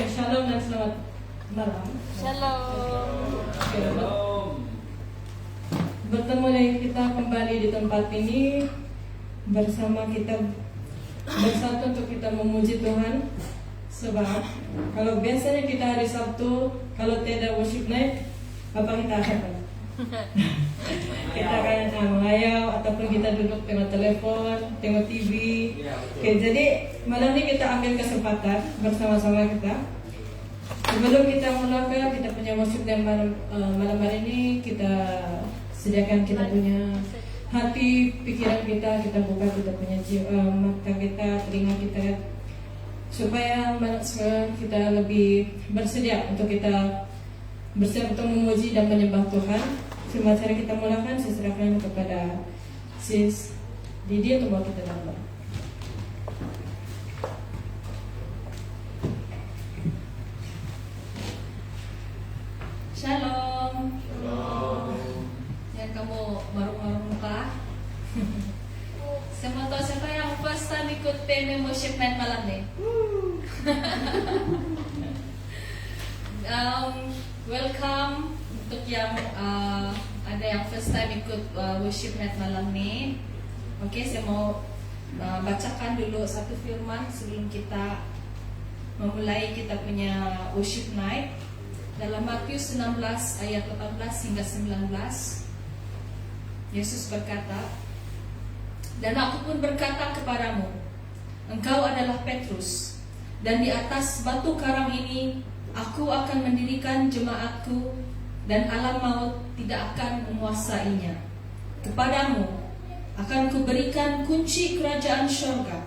Shalom dan selamat malam. Shalom. Shalom. Bertemu lagi kita kembali di tempat ini bersama kita bersatu untuk kita memuji Tuhan. Sebab kalau biasanya kita hari Sabtu kalau tiada worship night, apa kita akan? Kita akan mengayau ataupun kita duduk tengok telepon, tengok TV. Oke, jadi malam ini kita ambil kesempatan bersama-sama kita. Sebelum kita mulakan kita punya worship dan malam hari ini kita sediakan kita punya hati, pikiran kita buka kita punya mata kita, telinga kita, supaya kita lebih bersedia untuk kita bersiap untuk memuji dan menyembah Tuhan. Sebelum cara kita mulakan, saya serahkan kepada Sis Didi untuk bawa kita dalam. Shalom. Shalom. Yang kamu marung-marung muka. Saya mau tahu siapa yang first time ikut PM worship night malam nih. Welcome untuk yang ada yang first time ikut worship night malam nih. Oke, saya mau bacakan dulu satu firman sebelum kita memulai kita punya worship night. Dalam Matius 16 ayat 18 hingga 19, Yesus berkata, "Dan aku pun berkata kepadamu, engkau adalah Petrus, dan di atas batu karang ini aku akan mendirikan jemaatku, dan alam maut tidak akan menguasainya. Kepadamu akan kuberikan kunci kerajaan syurga.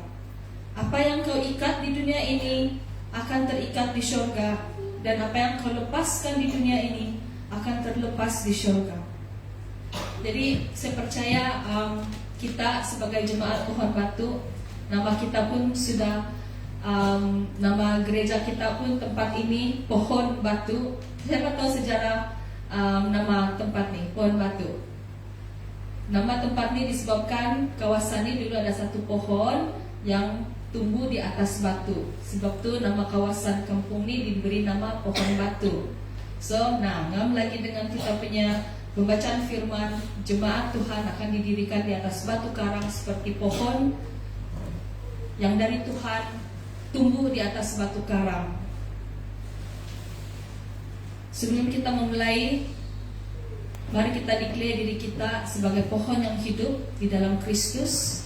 Apa yang kau ikat di dunia ini akan terikat di syurga, dan apa yang kau lepaskan di dunia ini akan terlepas di syurga." Jadi saya percaya kita sebagai jemaat Pohon Batu, nama kita pun sudah nama gereja kita pun tempat ini Pohon Batu. Siapa tahu sejarah nama tempat nih Pohon Batu? Nama tempat ini disebabkan kawasan ini dulu ada satu pohon yang tumbuh di atas batu. Sebab tu nama kawasan kampung ini diberi nama Pohon Batu. So, ngam lagi dengan kita punya pembacaan firman, jemaat Tuhan akan didirikan di atas batu karang seperti pohon yang dari Tuhan tumbuh di atas batu karang. Sebelum kita memulai, mari kita declare diri kita sebagai pohon yang hidup di dalam Kristus.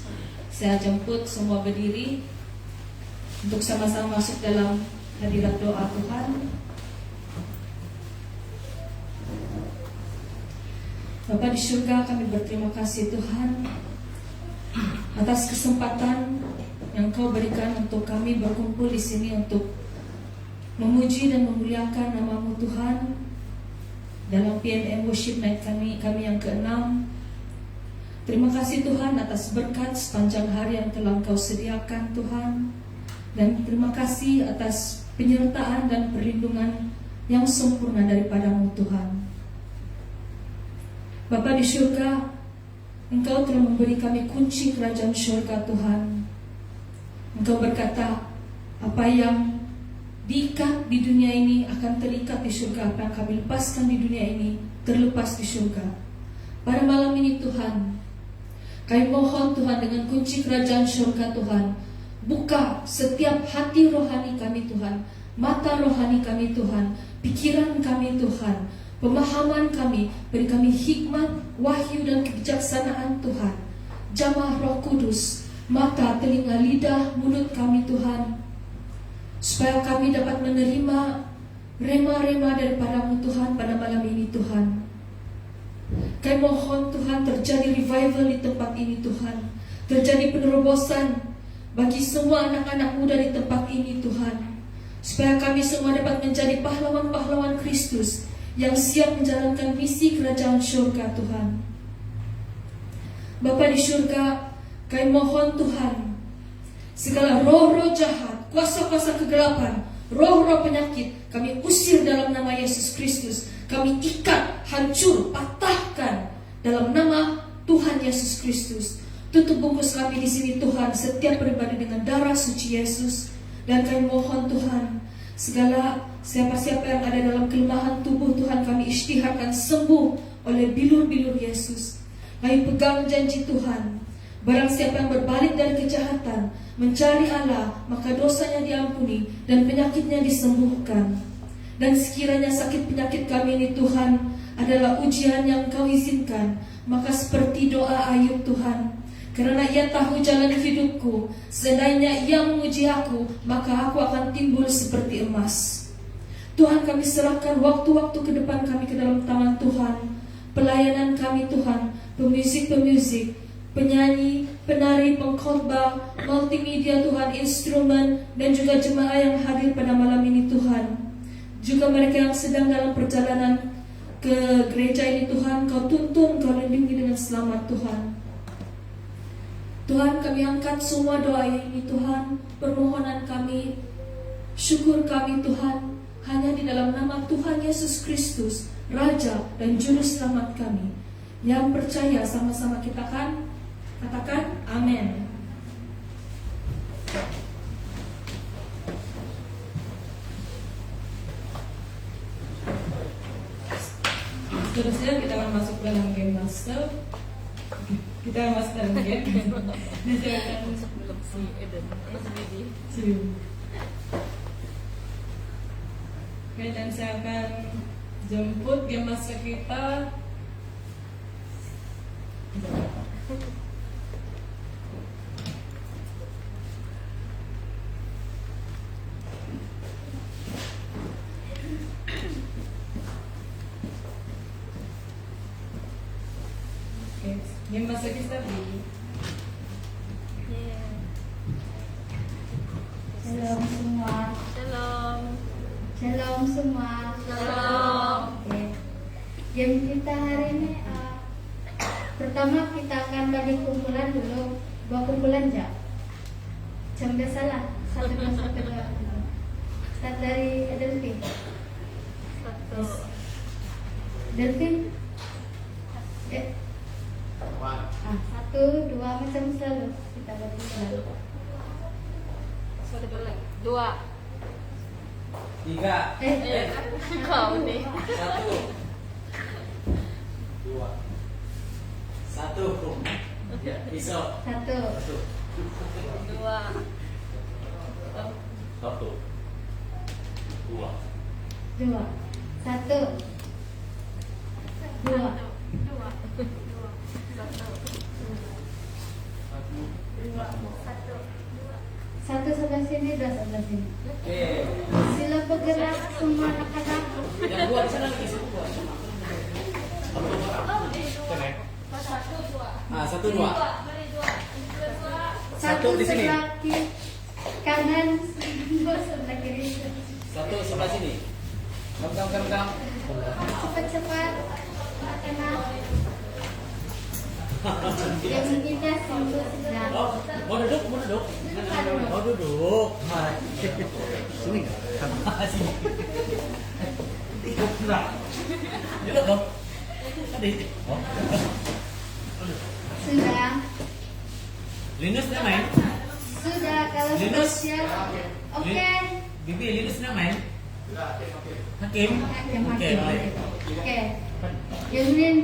Saya jemput semua berdiri untuk sama-sama masuk dalam hadirat doa Tuhan. Bapa di surga, kami berterima kasih Tuhan atas kesempatan yang Kau berikan untuk kami berkumpul di sini untuk memuji dan memuliakan nama-Mu Tuhan dalam PMM Worship Night kami yang ke-6. Terima kasih Tuhan atas berkat sepanjang hari yang telah Engkau sediakan Tuhan, dan terima kasih atas penyertaan dan perlindungan yang sempurna daripada-Mu Tuhan. Bapa di syurga, Engkau telah memberi kami kunci kerajaan syurga Tuhan. Engkau berkata, apa yang diikat di dunia ini akan terikat di syurga, apa yang kami lepaskan di dunia ini terlepas di syurga. Pada malam ini Tuhan, kami mohon Tuhan dengan kunci kerajaan syurga Tuhan, buka setiap hati rohani kami Tuhan, mata rohani kami Tuhan, pikiran kami Tuhan, pemahaman kami, beri kami hikmat, wahyu dan kebijaksanaan Tuhan. Jamah Roh Kudus, mata, telinga, lidah, mulut kami Tuhan, supaya kami dapat menerima rema-rema daripada-Mu Tuhan pada malam ini Tuhan. Kami mohon Tuhan terjadi revival di tempat ini Tuhan, terjadi penerobosan bagi semua anak-anak muda di tempat ini Tuhan, supaya kami semua dapat menjadi pahlawan-pahlawan Kristus yang siap menjalankan misi kerajaan syurga Tuhan. Bapa di syurga, kami mohon Tuhan, segala roh-roh jahat, kuasa-kuasa kegelapan, roh-roh penyakit, kami usir dalam nama Yesus Kristus. Kami ikat, hancur, patahkan dalam nama Tuhan Yesus Kristus. Tutup bungkus kami di sini Tuhan, setiap pribadi dengan darah suci Yesus. Dan kami mohon Tuhan, Segala siapa-siapa yang ada dalam kelemahan tubuh Tuhan kami isytiharkan sembuh oleh bilur-bilur Yesus. Kami pegang janji Tuhan. Barang siapa yang berbalik dari kejahatan, mencari Allah, maka dosanya diampuni dan penyakitnya disembuhkan. Dan sekiranya sakit penyakit kami ini Tuhan adalah ujian yang Kau izinkan, maka seperti doa Ayub Tuhan, karena ia tahu jalan hidupku, seandainya ia menguji aku, maka aku akan timbul seperti emas. Tuhan, kami serahkan waktu-waktu ke depan kami ke dalam tangan Tuhan. Pelayanan kami Tuhan, pemusik-pemusik, penyanyi, penari, pengkhotbah, multimedia Tuhan, instrumen, dan juga jemaah yang hadir pada malam ini Tuhan. Juga mereka yang sedang dalam perjalanan ke gereja ini Tuhan, Kau tuntun, Kau lindungi dengan selamat Tuhan. Tuhan, kami angkat semua doa ini Tuhan, permohonan kami, syukur kami Tuhan, hanya di dalam nama Tuhan Yesus Kristus, Raja dan Juru Selamat kami. Yang percaya sama-sama kita katakan amin. Seterusnya kita akan masuk dalam game master. Kita akan masuk dalam game. Nanti akan Sebelum si Eden SBD. cium. Oke, dan saya akan jemput game master kita. Oke, game master kita di Shalom semua. Shalom. Shalom semua. Shalom. Oke. Game kita hari ini pertama kita akan bagi kumpulan dulu. 2 kumpulan aja. Jam salah. 1 2 1 2. Start dari Delvin. Satu. Delvin. 1 2 macam selalu kita bagi kumpulan. Satu lagi. 2. 3, Kau nih. 1, 2, 1. Pisau. 1 2. 1, 2. 2 1 2 1 sebelah sini, 2 sebelah sini. Oke. Sila bergerak semua anak-anak. Yang 2 di sana lagi. 1, 2. 1 di sini. Sebelah kiri, kanan, 2 sebelah kiri. 1 sebelah sini. Kam. Cepat-cepat, anak-anak. Yang kita simpul sedang. Oh, mau duduk. Mau duduk. Sini nggak? Sini. Duduk dong. Oh. Sudah, Linus na main? sudah kalau sudah Linus? siap. Oke. Bibi, Linus na main? Hakim? Oke, baik. Oke. Game ini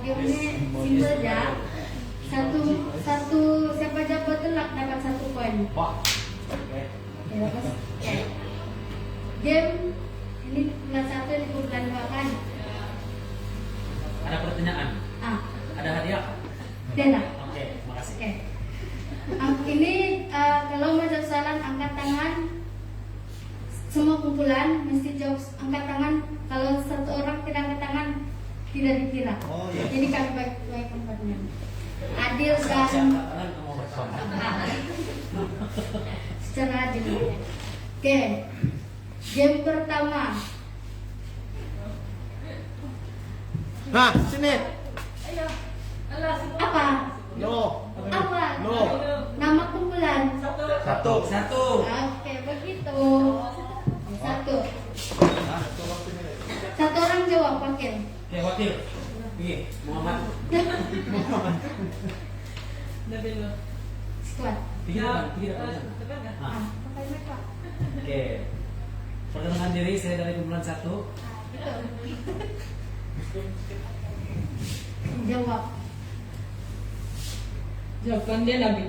game ini simpel aja. Satu siapa dapat telak dapat 1 poin. Wah. Oke, lepas. Oke. Game ini bulan 1 ini bulan 2 kan? Ada pertanyaan? Ada hadiah? Tidak. Oke, makasih. Oke. Ini kalau mau jawab salah angkat tangan. Semua kumpulan mesti jawab angkat tangan. Kalau satu orang tidak angkat tangan tidak dikira. Oh, iya. Jadi kami baik tempatnya. Adil Siapa dan tangan kamu bersama? secara adil. Oke. Game pertama. Nah, sini. Apa? No. Apa? No. Nama kumpulan. Satu. Oke, begitu. Satu. Satu orang jawab wakil. Oke, wakil. Oke, Muhammad. Nabil lo. Squad. Tiga depan. Depan nggak? Ah. mereka. Oke. Perkenalkan diri, saya dari kumpulan 1. Nah, gitu. Jawab. Jawaban dia Nabi.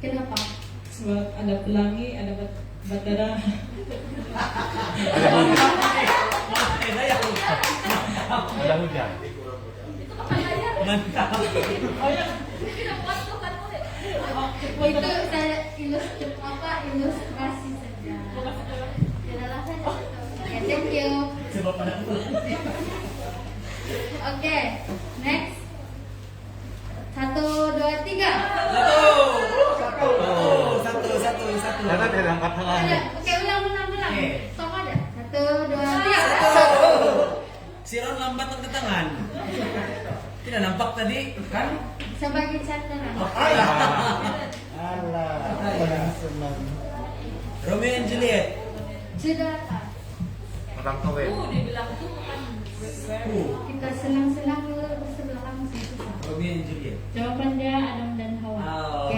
Kenapa? Sebab ada pelangi, ada batara. Udah hujan. Mantap. Itu saya ilustrasi saja. Tidak alasan itu. Oke, thank you. Sebab pada Oke, next. 1, 2, 3. Satu. Karena dia angkat tangannya. Oke, ulang. Oke. Sama ada. 1, 2, 3. Si Ron lambat angkat tangan. Tidak nampak tadi kan? Sebagai catatan. Alah, paling senang. Romeo and Juliet. Sudah. Orang kawin. Dia bilang tuh kan Kita senang-senang dulu bersebelahan sih. Romeo and Juliet. Jawabannya Adam dan Hawa. Oh.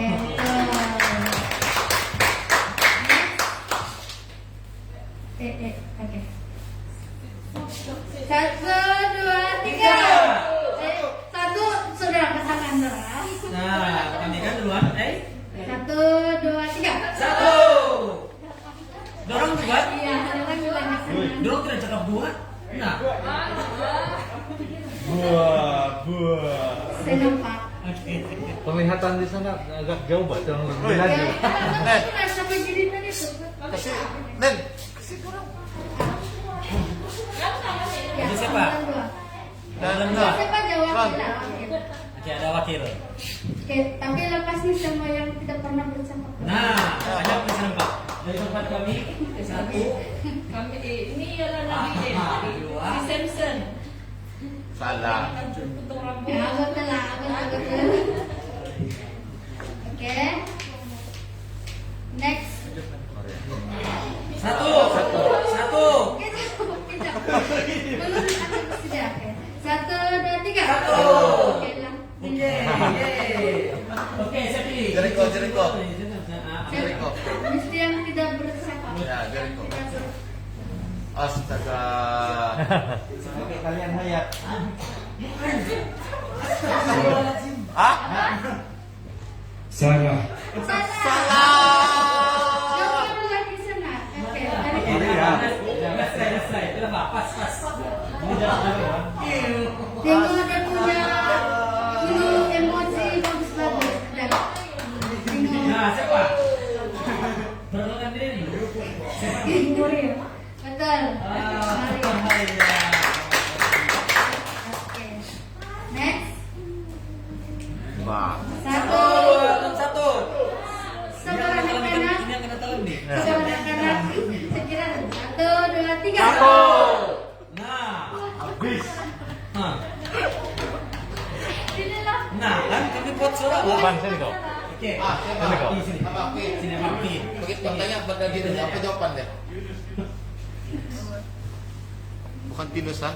Oke. Oke. 1, 2, 3. Satu sudah pasangan antara. Nah, kami kan duluan. 1, 2, 3. Satu. Dorong juga. Iya, orang bilang pasangan. Dorong tidak cakap dua. Nah. Buah. Saya nampak. Oke. Penglihatan di sana agak jauh, Pak. Jangan lebih Woi, laju. Sudah sampai jadi tadi tuh. Kasih, Nen. Ya, Jadi siapa? Dan Siapa jawab Ron. bilang? Oke, ada wakil. Oke, tapi lepas nih sama yang tidak pernah bersama. Nah, ada pesan Pak. Dari tempat kami 1. kami ini adalah Nabi Dua. si Samson. Salah. Potong rambut. Ya, betul lah, betul. Oke. Next. Satu. Oke, kejap. Belum ada sudah. Oke. 1, 2, 3. Satu. Oke, lah. Oke. Oke, saya pilih. Jericho. Siapa? Jericho. Mesti yang tidak bersama. Ya, Jericho. Astaga. Sebagai kalian hayat. Hah? Salah. Jawab lagi sana. Oke, dari Selesai. Itu apa? Pas. Tengok dia punya emosi bagus-bagus. Tengok. Nah, siapa? Perkenalkan diri. Murid. Betul. Mari. Iya. Oke. Next. Wah. 1. 1. Semua anak-anak. Ini yang kena talem nih. Semua anak-anak. Sekira 1, 2, 3. Nah. Habis. Nah. Inilah. Nah, kan kami buat suara, Pak. Bang, sini kau. Oke. Sini kau. Sini. Sini Mapi. Begitu tanya pada diri, apa jawabannya? Bukan Tinus, ha?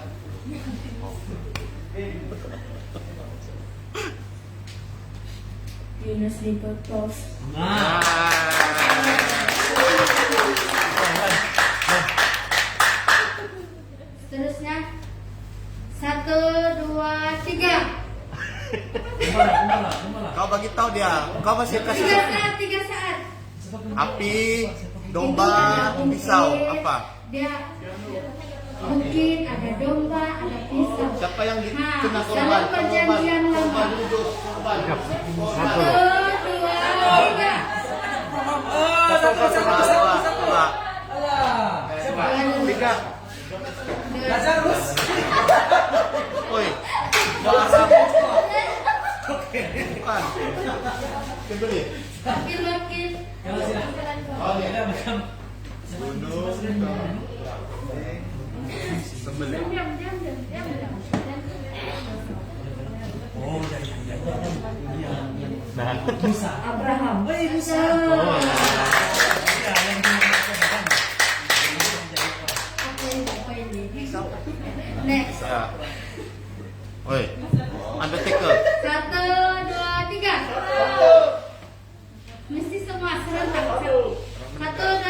Yunus Lipotos. Nah. Seterusnya 1, 2, 3. Kemana? Kau bagi tahu dia. Kau masih 3 kasih saat, 3 saat. api, domba, pisau, apa? Dia mungkin ada domba, ada pisau. Siapa yang Nah, kena korban? dalam perjanjian lama. Korban duduk, korban. 1, 2, 3. Dua. Alah. Tiga. Lazarus. Oi. Bukan. Kembali. Wakil-wakil. Kalau silakan. Oh, ya, macam. Bunuh. Sembelih. Diam. Oh, ya. Nah. Musa. Abraham. Musa. Oh. Ya, yang dimaksudkan. Apa ini? Next. Ya. Oi. Undertaker. 1, 2, 3. Mesti semua serentak. 1, 2,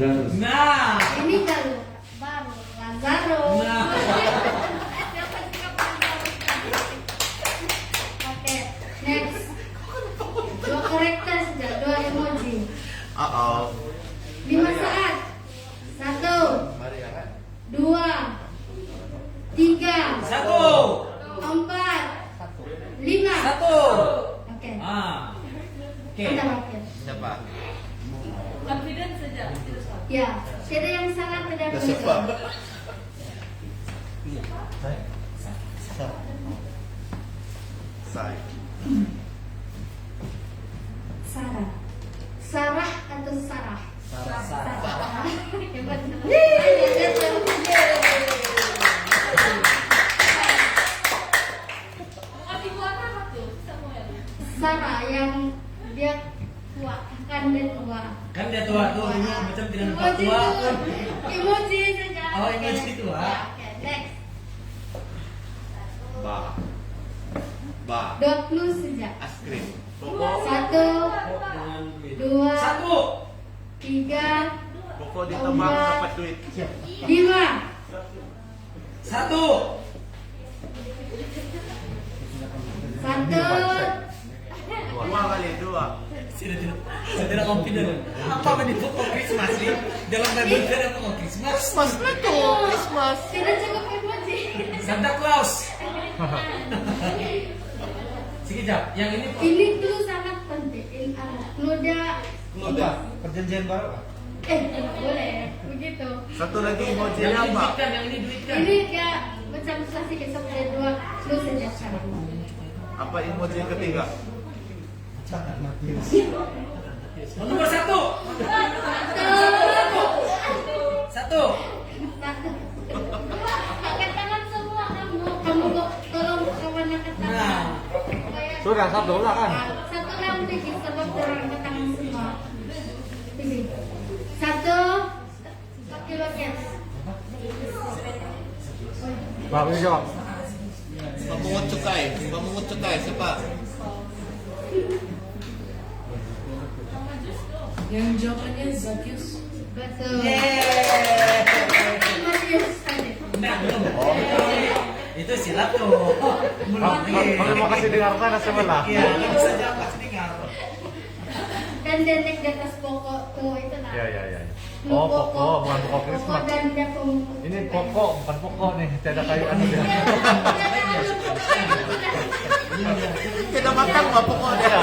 Lazarus. Nah. Ini baru Lazaro. Nah. Oke, next. 2 karakter saja, 2 emoji. 5 saat. 1, 2, 3, 1. 4, 5. 1. Oke. Ah. Oke. Kita pakai. Siapa? Confident saja. Ya, tidak yang salah tidak Dah siapa? Sai. Sarah. Sarah atau Sarah? Sarah. Hebat. Abi buat apa tuh, Samuel? Sarah yang dia tua, kan dia tua. Kan dia tua tuh, ini macam tidak nampak Emoji tua. itu. Emoji saja. Oh, emoji tua. Ya, oke, next. Ba. Ba. 20 saja. Es krim. 1, Dengan duit. 2, 1. 3, Pokok ditambah dapat duit. 5. 1. 1. 2 kali 2. Saya tidak confident. Apa menipu kok Christmas nih? Dalam Bible ada apa kok Christmas? Christmas lah tu. Christmas. Tidak cukup emoji. Santa Claus. Sekejap, yang ini Ini tuh sangat penting. Noda. Noda. Perjanjian baru. Boleh begitu. Satu lagi emoji yang ini apa? duitkan, yang ini duitkan. Ini ya macam klasik ya, sampai 2 lu saja sekarang. Apa emoji yang ketiga? Oh, nomor 1. 1. Angkat tangan semua kamu tolong kawan angkat tangan. Nah. Sudah 1 lah kan. Satu lagi sebab orang angkat tangan semua. Pilih. 1. Pakai bagian. Bagus jawab. Pemungut cukai. Pemungut cukai siapa? Yang jawabannya Zakius. Betul. Yeay. Matius tadi. Nah, oh. Itu silap tuh. Kalau mau kasih dengarkan sebelah. Iya, nggak bisa jawab kasih dengar. Dan denek di atas pokok tuh itu lah. Ya. Oh, pokok, bukan pokok Christmas. Pokok dan dia pokok. Ini pokok, bukan pokok nih. Tidak kayu anu dia. Kita makan apa pokoknya?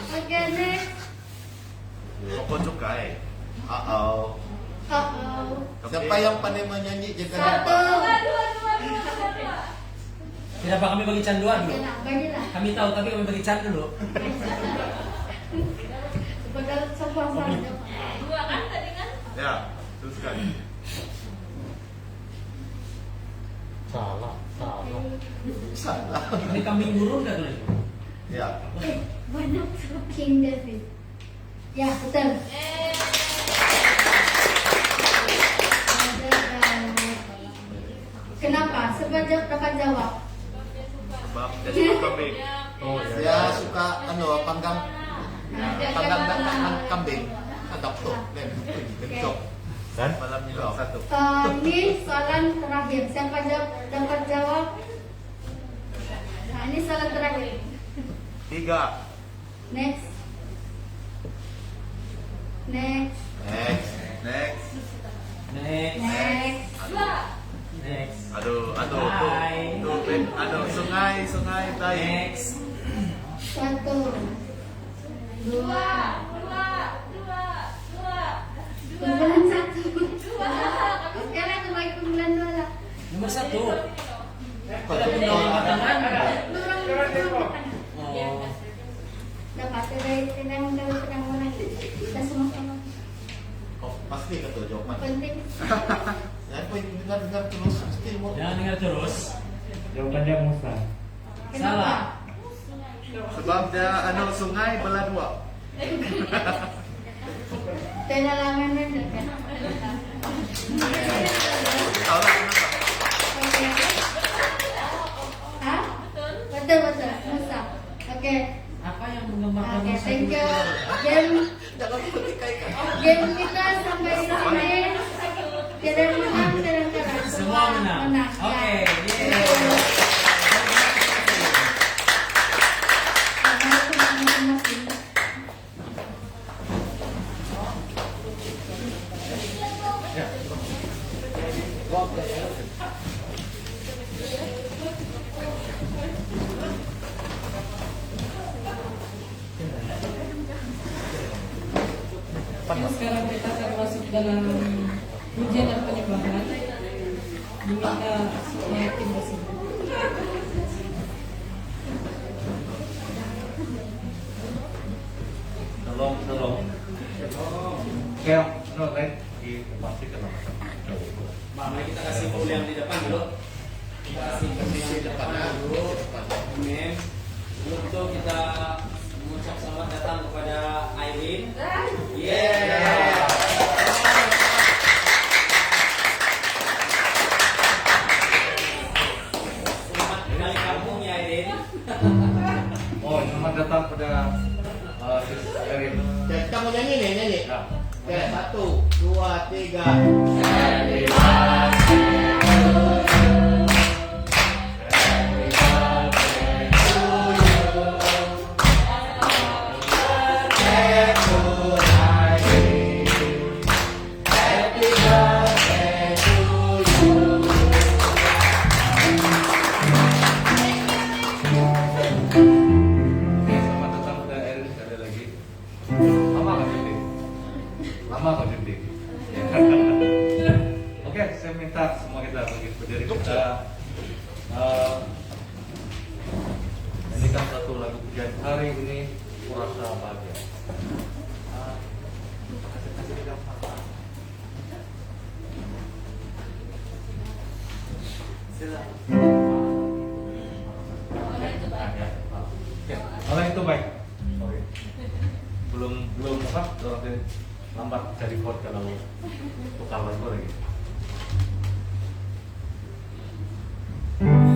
Oke, next. Pokok cukai. Oh. Siapa yang pandai menyanyi jangan 1. lupa. Tidak apa kami bagi canduan Oke, dulu. nah, bagilah. Kami tahu tapi kami bagi can dulu. Padahal semua sama. 2 kan tadi kan? Ya, teruskan. Salah. Salah. Ini kambing burung nggak tulis? Ya. Banyak King David. Ya, betul. Kenapa? Sebab dapat jawab. Sebab dia suka kambing. Oh, Dia suka panggang kambing. Adap tuh, dan gencok. Dan Malam ini satu. Ini soalan terakhir. Siapa dapat jawab? Nah, ini soalan terakhir. 3. Next. Next. Next. Next. Next. Next. Aduh, Bye. aduh, sungai, baik. Next. 1, 2, kumpulan 1. Sekarang kembali kumpulan 2 lah. Nomor 1. Kalau Tidak kita tangan. Dorong. Oh. Dapat tenang mana. Kita sama-sama. oh, pasti kata jawaban. Penting. Saya pun dengar terus pasti mau. Jangan dengar terus. jawaban dia Musa. Kenapa? Sebab dia sungai belah 2. Tidak lama kan? Tahu lah kenapa? Oke. Hah? Betul. Musa. Oke. Apa yang menggambarkan Oke, masa thank dulu? you. Game kita sampai di sini. Tidak menang, tidak kalah. Semua menang. Oke, Ya. yeay. Selamat masing-masing. Ya. Oke, sekarang kita akan masuk dalam ujian dan penyembahan. Diminta semua tim bersih. Tolong. Oke, no, lain dipastikan. Mbak, mari kita kasih full yang di depan dulu. Kita kasih posisi depan dulu. Amin. Untuk kita mengucap selamat datang kepada Aileen. Yeah. Selamat kembali kampung ya Aileen. Oh, selamat datang pada Sis Erin. Jadi kita mau nyanyi nih, nyanyi. Ya. Oke, 1, 2, 3. Selamat datang pada Erin sekali lagi. Lama kok jadi? Lama kok jadi? Oke, saya minta semua kita berdiri kita nyanyikan satu lagu pujian hari ini, Kurasa Bahagia. Kasih dia gampang. Oke, kalau itu baik. Oke. Belum apa? Nanti lambat cari chord kalau tukar lagu lagi. Terima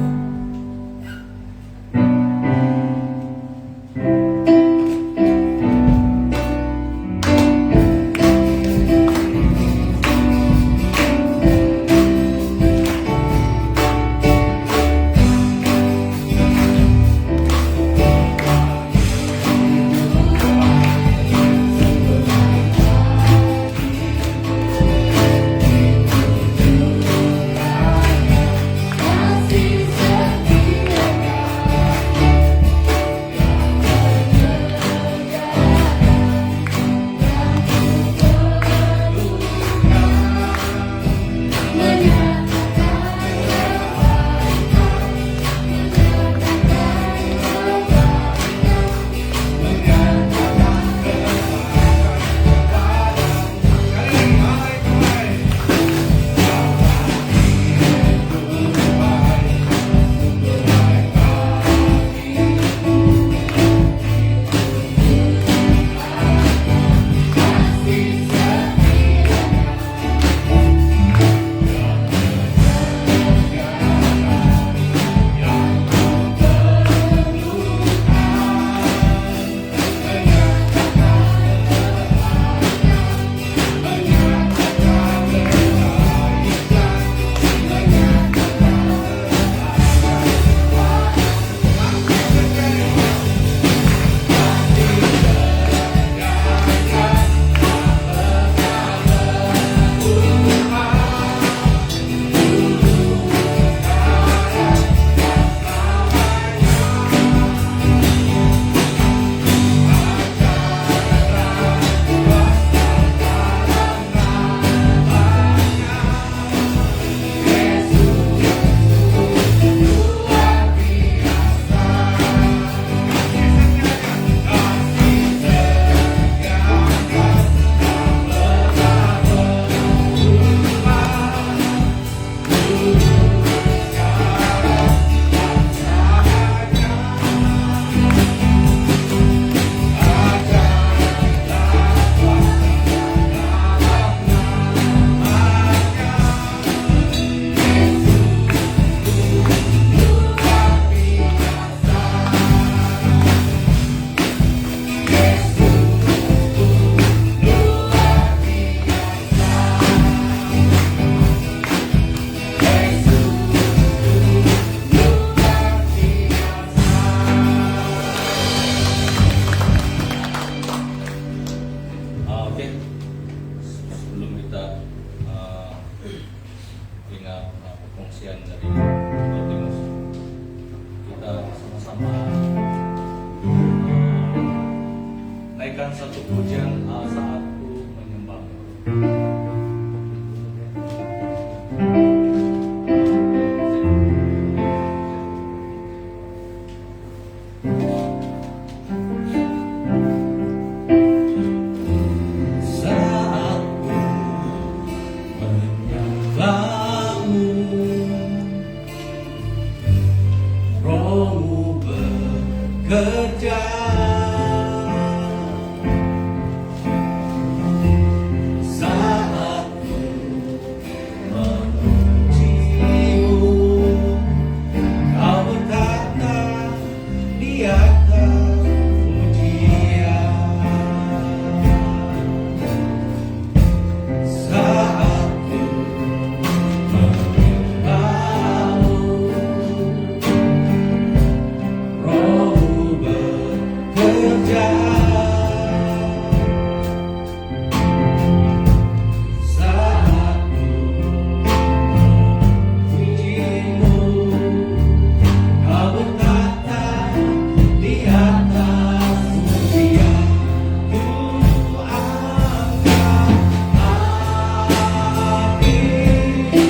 satu pujian saat ku menyembah. Saat ku menyembahmu, Rohmu bekerja. Saat ku memujimu, Kau berkata di atas pujian. Saat ku menyembahmu, Rohmu bekerja. Saat ku memujimu, Kau berkata di atas pujian. Ku angkat hatiku,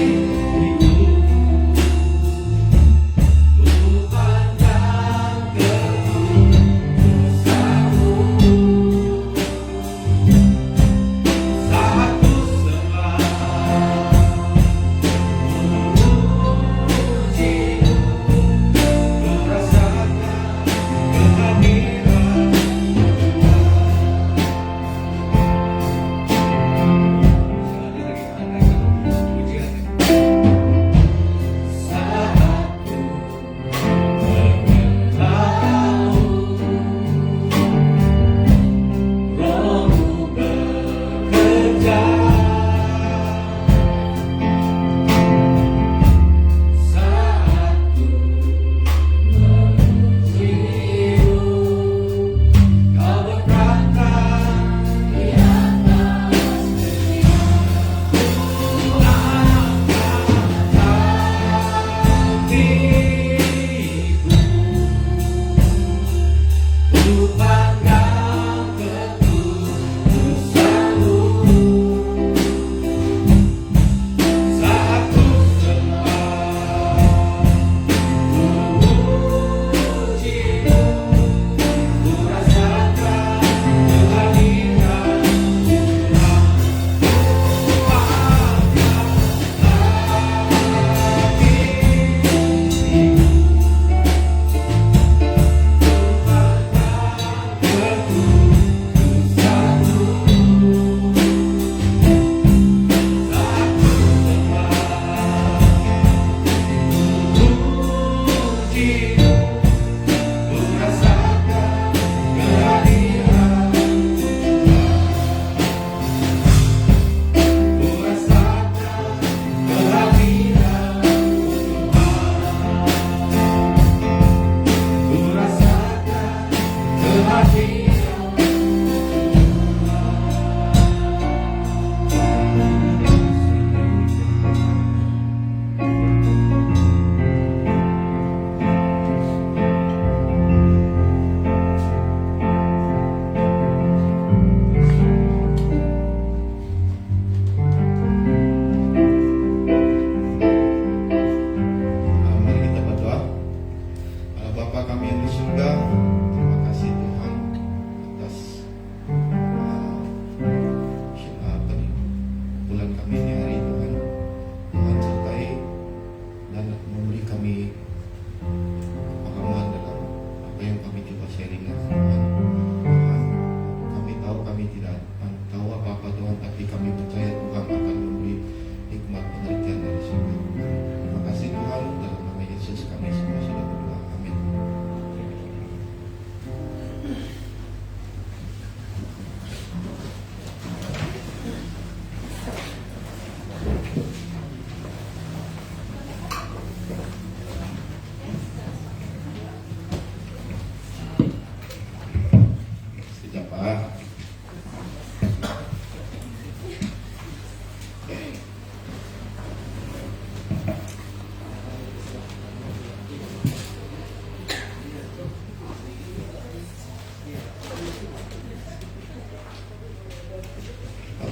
ku pandang ke pusatmu.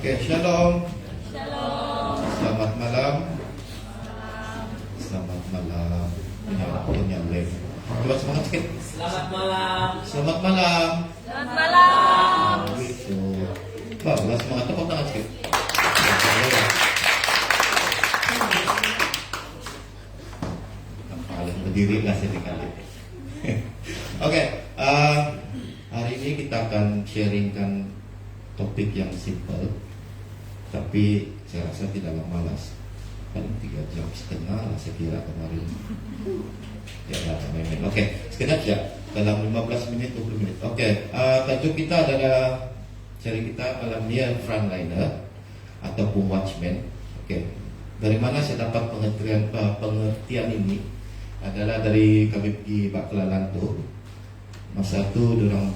Oke, shalom. Selamat malam. Selamat malam. Punya lem. Coba semangat sedikit. Selamat malam. Selamat malam. Selamat malam. Gitu. Bagus, semangat tepuk tangan sedikit. Paling berdiri lah sedikit. Oke, hari ini kita akan sharingkan topik yang simple, tapi saya rasa tidaklah malas. Paling 3,5 jam lah saya kira kemarin. Ya lah, main-main. Oke, sekejap ya. Dalam 15 menit, 20 menit. Oke, tajuk kita adalah sharing kita dalam near frontliner ataupun watchman. Oke, dari mana saya dapat pengertian ini? Adalah dari kami pergi Bakalan tu. Masa tu dorang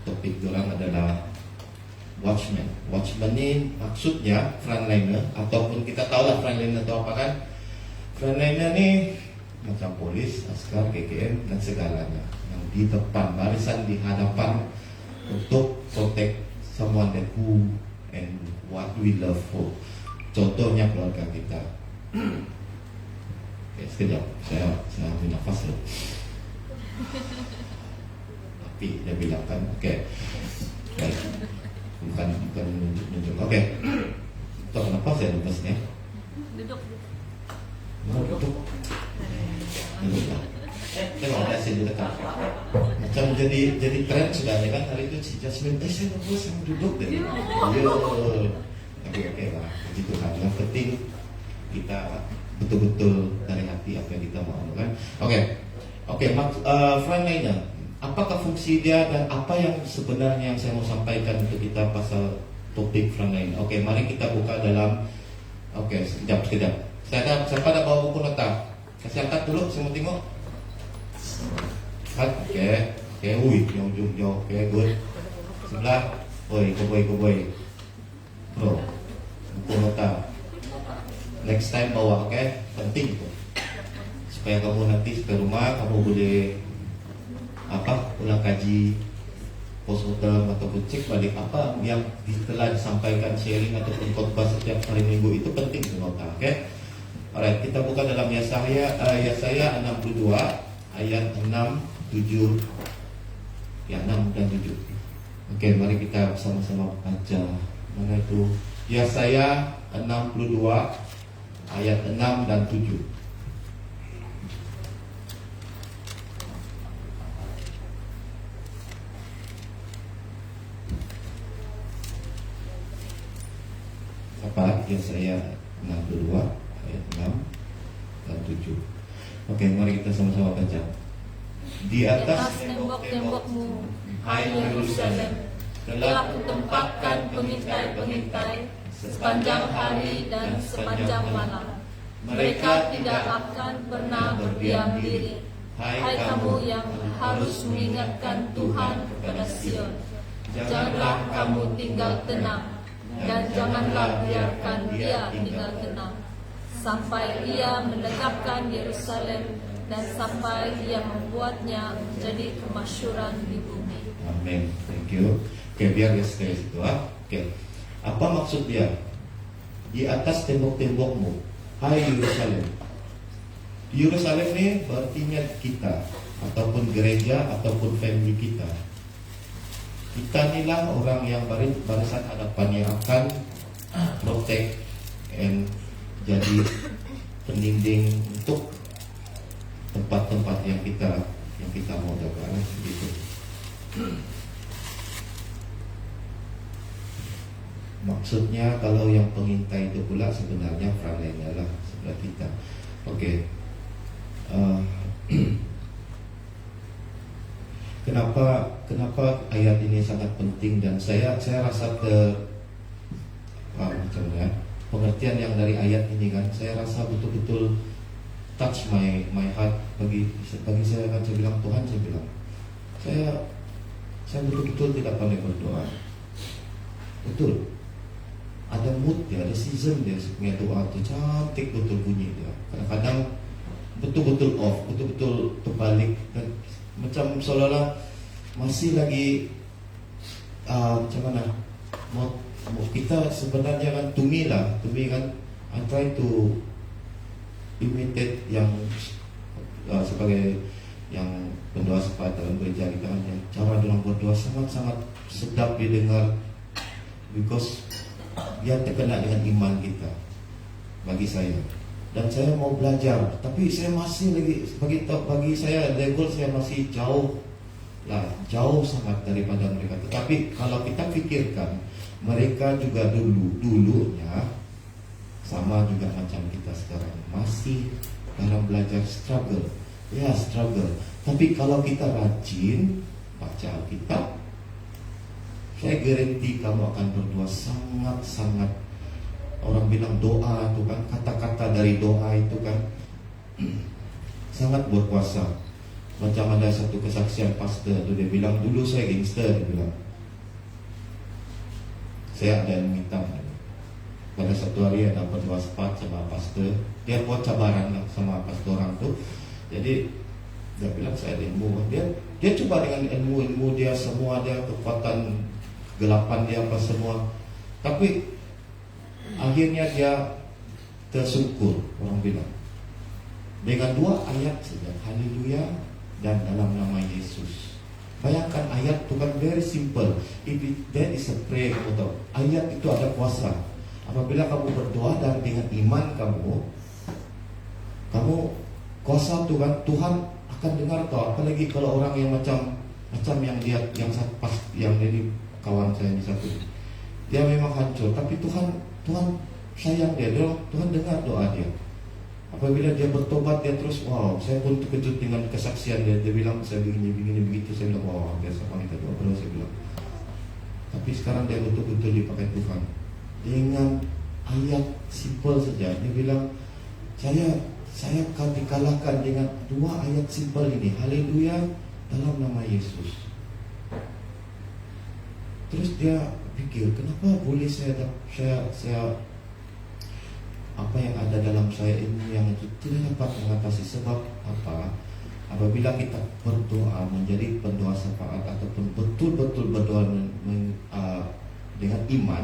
topik dorang adalah watchman. Watchman ni maksudnya frontliner, ataupun kita tahu lah frontliner itu apa kan? Frontliner ni macam polis, askar, KKM dan segalanya yang di depan barisan, di hadapan untuk protect someone that who and what we love for. Contohnya keluarga kita. Oke, sekejap, saya ambil nafas dulu. Tapi dia bilang kan, oke, baik. Bukan menunjuk. Oke. Tahu kenapa saya lupasnya? Duduk. Duduk lah. Tengok ada saya di dekat. Macam jadi tren sudah ya kan, hari itu si Jasmine, saya lupa saya duduk deh. Yo. Oke lah, begitu kan. Yang penting kita betul-betul dari hati apa yang kita mau kan. Oke, frontliner. Apakah fungsi dia dan apa yang sebenarnya yang saya mau sampaikan untuk kita pasal topik frontliner? Oke, mari kita buka dalam. Oke, sekejap. Siapa ada bawa buku nota? Kasih angkat dulu, saya mau tengok. Oke, jauh. Oke, good. Sebelah, boy. Bro, buku nota. Next time bawa, oke? Penting itu. Supaya kamu nanti ke rumah kamu boleh ulang kaji postmortem ataupun cek balik apa yang telah disampaikan sharing ataupun khotbah setiap hari minggu itu penting di nota, oke? Alright, kita buka dalam Yesaya 62 ayat 6, 7 ya 6 dan 7. Oke, mari kita sama-sama baca. Mana itu? Yesaya 62 ayat 6 dan 7. Apa? Yesaya 62 ayat 6 dan 7. Oke, mari kita sama-sama baca. Di atas tembok-tembokmu, hai Yerusalem, telah kutempatkan pengintai-pengintai sepanjang hari dan sepanjang malam. Mereka tidak akan pernah berdiam diri. Hai kamu yang harus mengingatkan Tuhan kepada Sion, janganlah kamu tinggal tenang, dan janganlah biarkan dia tinggal tenang, sampai ia menegakkan Yerusalem dan sampai ia membuatnya menjadi kemasyhuran di bumi. Amin. Thank you. Oke, biar dia stay situ. Oke. Apa maksud dia? Di atas tembok-tembokmu, hai Yerusalem. Yerusalem ini berartinya kita, ataupun gereja, ataupun family kita. Kita inilah orang yang barisan hadapan yang akan protect and jadi pendinding untuk tempat-tempat yang kita mau jaga, gitu. Maksudnya kalau yang pengintai itu pula sebenarnya frontliner lah sebelah kita. Oke. Kenapa ayat ini sangat penting dan saya rasa macamnya pengertian yang dari ayat ini kan saya rasa betul-betul touch my heart bagi saya kan saya bilang Tuhan saya betul-betul tidak pandai berdoa. Betul. Ada mood dia, ada season dia punya doa tu cantik betul bunyi dia. Kadang-kadang betul-betul off, betul-betul terbalik dan macam seolah-olah masih lagi macam mana kita sebenarnya kan to me kan I try to imitate yang sebagai yang pendoa sepakat dalam gereja kita kan, cara dalam berdoa sangat-sangat sedap didengar, because dia terkena dengan iman kita bagi saya. Dan saya mau belajar, tapi saya masih lagi bagi saya level saya masih jauh sangat daripada mereka. Tetapi kalau kita pikirkan, mereka juga dulunya sama juga macam kita sekarang, masih dalam belajar struggle. Tapi kalau kita rajin baca Alkitab, saya garanti kamu akan berdoa sangat-sangat. Orang bilang doa itu kan, kata-kata dari doa itu kan sangat berkuasa. Macam ada satu kesaksian pastor itu, dia bilang dulu saya gangster, dia bilang saya ada yang minta. Pada satu hari ada berdoa sepat sama pastor, dia buat cabaran sama pastor orang tu. Jadi dia bilang saya ada ilmu, dia coba dengan ilmu dia semua, dia kekuatan gelapan dia apa semua, tapi akhirnya dia tersungkur, orang bilang, dengan 2 ayat saja, haleluya dan dalam nama Yesus. Bayangkan ayat itu kan very simple. If that is a prayer, ayat itu ada kuasa. Apabila kamu berdoa dan dengan iman kamu kuasa Tuhan, Tuhan akan dengar tau. Apalagi kalau orang yang macam yang dia yang ini kawan saya ini satu, dia memang hancur, tapi Tuhan sayang dia, Tuhan dengar doa dia. Apabila dia bertobat, dia terus saya pun terkejut dengan kesaksian dia. Dia bilang saya begini begitu, saya bilang biasa wanita doa bro, saya bilang. Tapi sekarang dia betul-betul dipakai Tuhan dengan ayat simple saja. Dia bilang saya akan dikalahkan dengan 2 ayat simple ini, haleluya dalam nama Yesus. Terus dia pikir, kenapa boleh saya apa yang ada dalam saya ini yang itu tidak dapat mengatasi? Sebab apa? Apabila kita berdoa menjadi pendoa syafaat ataupun betul-betul berdoa dengan iman,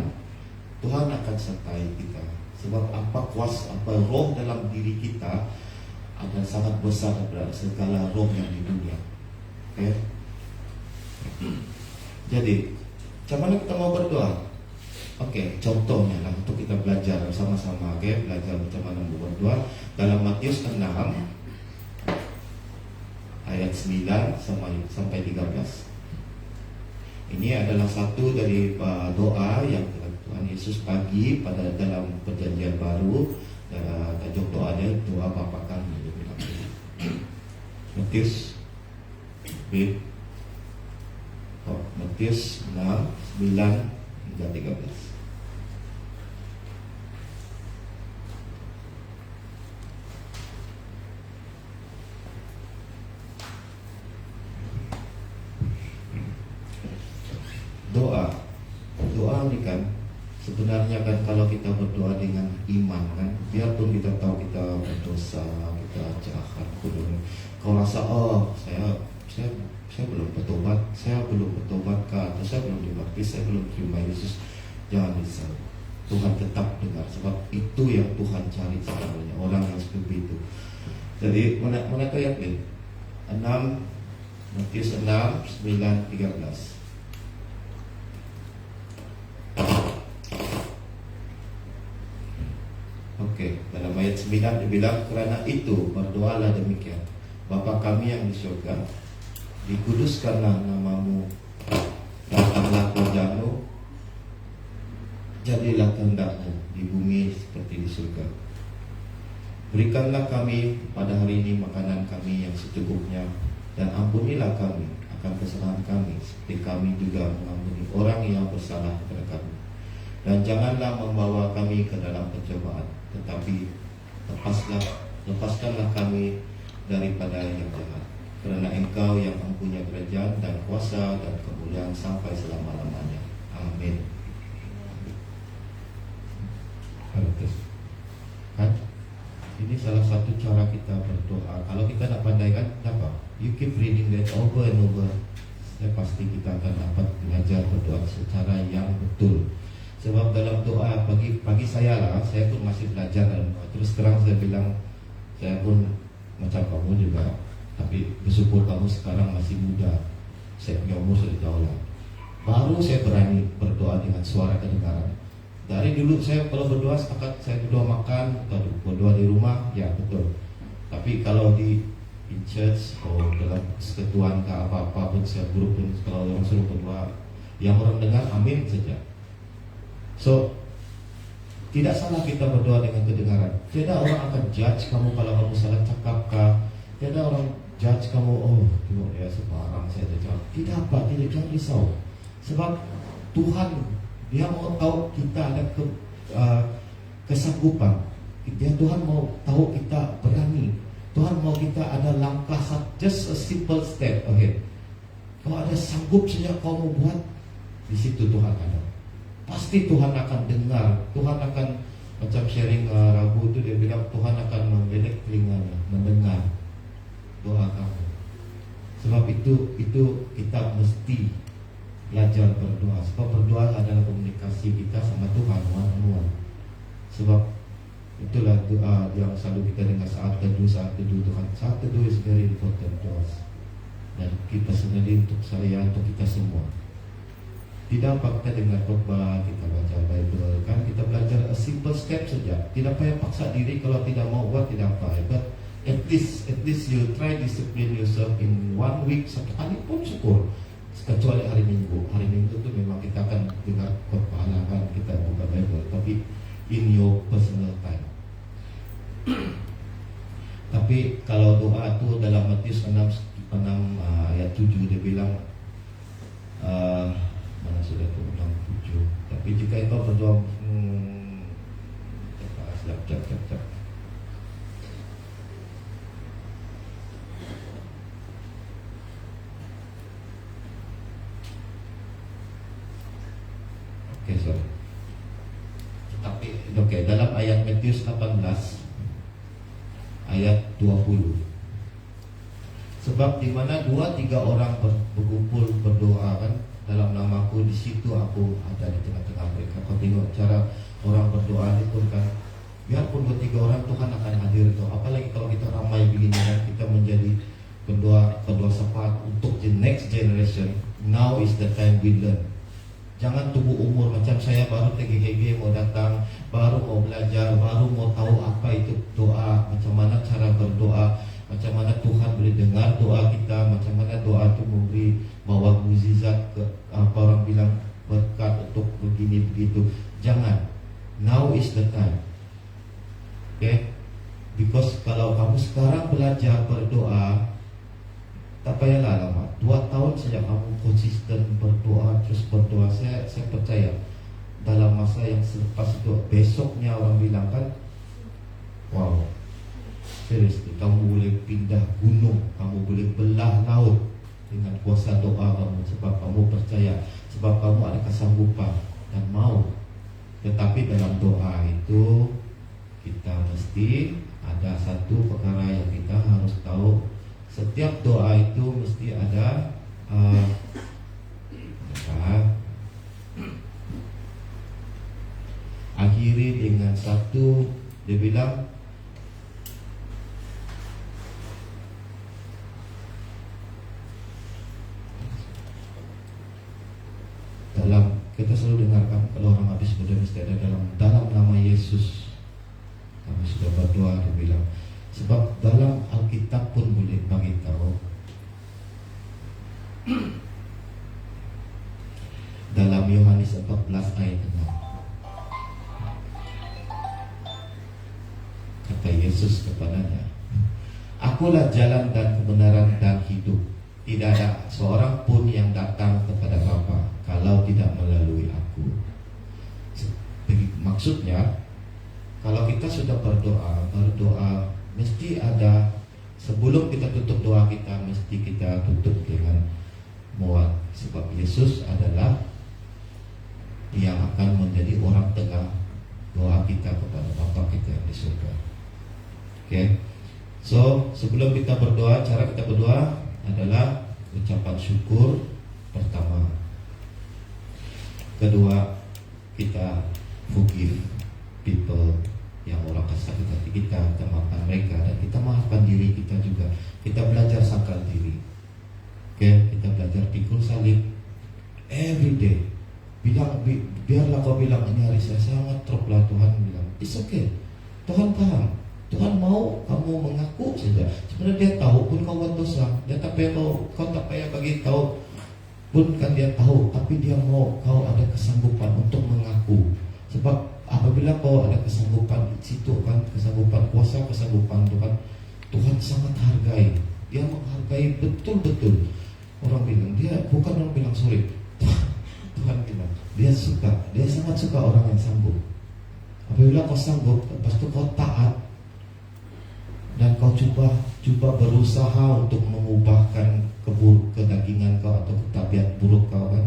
Tuhan akan sertai kita. Sebab apa kuasa, apa roh dalam diri kita ada sangat besar daripada segala roh yang di dunia. Okay? Jadi macam mana kita mau berdoa? Oke, contohnya lah untuk kita belajar sama-sama, belajar macam mana berdoa dalam Matius 6 ayat 9 sampai 13. Ini adalah satu dari doa yang Tuhan Yesus bagi pada dalam perjanjian baru. Tajuk doanya doa Bapa Kami. Matius Matius 6, 9 hingga 13. Doa ini kan sebenarnya kan kalau kita berdoa dengan iman kan, biarpun kita tahu kita berdosa, kita jahat, kalau rasa saya belum bertobat, atau saya belum dibaptis, saya belum terima Yesus, jangan risau. Tuhan tetap dengar, sebab itu yang Tuhan cari sebenarnya, orang yang seperti itu. Jadi mana tahu yakin? 6 Matius 6, 9, 13. Oke, dalam ayat 9 dibilang, kerana itu berdoalah demikian, Bapa kami yang di surga, dikuduskanlah namamu, datanglah kerajaanmu, jadilah kehendakmu di bumi seperti di surga. Berikanlah kami pada hari ini makanan kami yang secukupnya, dan ampunilah kami akan kesalahan kami seperti kami juga mengampuni orang yang bersalah kepada kami. Dan janganlah membawa kami ke dalam pencobaan, tetapi lepaskanlah kami daripada yang jahat. Kerana Engkau yang mempunyai kerajaan dan kuasa dan kemuliaan sampai selama-lamanya. Amin. Kan? Ini salah satu cara kita berdoa. Kalau kita nak pandai kan, apa? You keep reading that over and over. Pasti kita akan dapat belajar berdoa secara yang betul. Sebab dalam doa bagi saya lah, saya pun masih belajar dalam doa. Terus terang saya bilang, saya pun macam kamu juga, tapi bersyukur kamu sekarang masih muda. Saya punya umur sudah jauh lah. Baru saya berani berdoa dengan suara kedengaran. Dari dulu saya kalau berdoa setakat saya berdoa makan atau berdoa di rumah, ya betul. Tapi kalau di in church atau dalam kesatuan ke apa-apa pun saya grup pun kalau orang suruh berdoa, yang orang dengar amin saja. So tidak salah kita berdoa dengan kedengaran. Tidak orang akan judge kamu kalau kamu salah cakap kah. Tidak orang judge kamu, oh tengok dia sembarang saya cakap. Tidak apa, tidak, jangan risau. Sebab Tuhan Dia mau tahu kita ada kesanggupan. Tuhan mau tahu kita berani. Tuhan mau kita ada langkah, just a simple step ahead. Kalau ada sanggup saja kau mau buat, di situ Tuhan ada. Pasti Tuhan akan dengar. Tuhan akan macam sharing Rabu itu dia bilang Tuhan akan membelek telinganya, mendengar doa kamu. Sebab itu kita mesti belajar berdoa. Sebab berdoa adalah komunikasi kita sama Tuhan, one-on-one. Sebab itulah doa yang selalu kita dengar saat teduh Tuhan. Saat teduh is very important to us. Dan kita sendiri, untuk saya, untuk kita semua. Tidak apa kita dengar khotbah, kita baca Bible, kan kita belajar a simple step saja. Tidak payah paksa diri, kalau tidak mau buat tidak apa. But at least you try discipline yourself in 1 week, satu kali pun syukur. Kecuali hari Minggu. Hari Minggu itu memang kita akan dengar khotbah, kan kita buka Bible, tapi in your personal time. Tapi kalau doa itu dalam Matius 6 ayat 7 dia bilang mana sudah tu 6:7. Tapi jika engkau berdoa jap. Okey, sorry. Tapi okey, dalam ayat Matius 18 ayat 20. Sebab di mana 2-3 orang berkumpul berdoa kan dalam namaku, di situ aku ada di tengah-tengah mereka. Kau tengok cara orang berdoa itu kan, biarpun 2-3 orang Tuhan akan hadir itu. Apalagi kalau kita ramai begini kan, kita menjadi berdoa syafaat untuk the next generation. Now is the time we learn. Jangan tunggu umur macam saya baru TGG mau datang, baru mau belajar, baru mau tahu apa itu doa, macam mana cara berdoa, macam mana Tuhan boleh dengar doa kita, macam mana doa itu memberi bawa mukjizat ke apa orang bilang berkat untuk begini begitu. Jangan. Now is the time. Okay? Because kalau kamu sekarang belajar berdoa, tak payahlah lama. 2 tahun saja kamu konsisten berdoa, terus berdoa. Saya percaya dalam masa yang selepas itu, besoknya orang bilang kan, wow, seriously, kamu boleh pindah gunung, kamu boleh belah laut dengan kuasa doa kamu. Sebab kamu percaya, sebab kamu ada kesanggupan dan mau. Tetapi dalam doa itu kita mesti ada satu perkara yang kita harus tahu. Setiap doa itu mesti ada akhiri dengan satu, dia bilang dalam, kita selalu dengarkan kalau orang habis berdoa mesti ada dalam nama Yesus kami sudah berdoa, dia bilang. Sebab dalam Alkitab pun boleh bagi tahu dalam Yohanes 14 ayat 6 kata Yesus kepadanya, Akulah jalan dan kebenaran dan hidup. Tidak ada seorang pun yang datang kepada Bapa kalau tidak melalui aku. Maksudnya, kalau kita sudah berdoa mesti ada, sebelum kita tutup doa kita, mesti kita tutup dengan muat. Sebab Yesus adalah yang akan menjadi orang tengah doa kita kepada Bapa kita yang di surga. Okay. So sebelum kita berdoa, cara kita berdoa adalah ucapan syukur pertama. Kedua, kita forgive people yang orang sakit hati kita maafkan mereka, dan kita maafkan diri kita juga. Kita belajar sakal diri. Kita belajar pikul salib every day. Biarlah kau bilang, ini hari saya sangat drop lah, Tuhan bilang, it's okay. Tuhan paham. Tuhan mau kamu mengaku saja. Sebenarnya dia tahu pun kau buat dosa. Dia tak payah kau tak payah bagi tahu pun kan dia tahu. Tapi dia mau kau ada kesanggupan untuk mengaku. Sebab apabila kau ada kesanggupan di situ kan, kesanggupan kuasa, kesanggupan Tuhan sangat hargai. Dia menghargai betul-betul. Orang bilang dia bukan orang bilang sorry. Tuhan bilang dia suka, dia sangat suka orang yang sanggup. Apabila kau sanggup, lepas itu kau taat dan kau cuba berusaha untuk mengubahkan kedagingan kau atau tabiat buruk kau kan,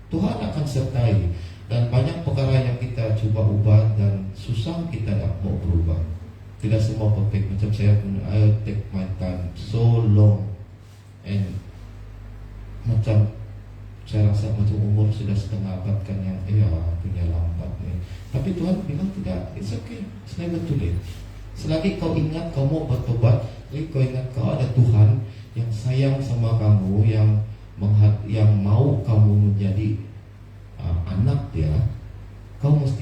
Tuhan akan sertai. Dan banyak perkara yang kita cuba ubah dan susah kita tak mau berubah. Tidak semua perfect. Macam saya pun, I take my time so long, and macam saya rasa macam umur sudah setengah abad kan yang punya lambat ni. Tapi Tuhan bilang tidak, it's okay, it's never too late. Selagi kau ingat kau mau bertobat, selagi kau ingat kau ada Tuhan yang sayang sama kamu, yang mau kamu menjadi anak dia,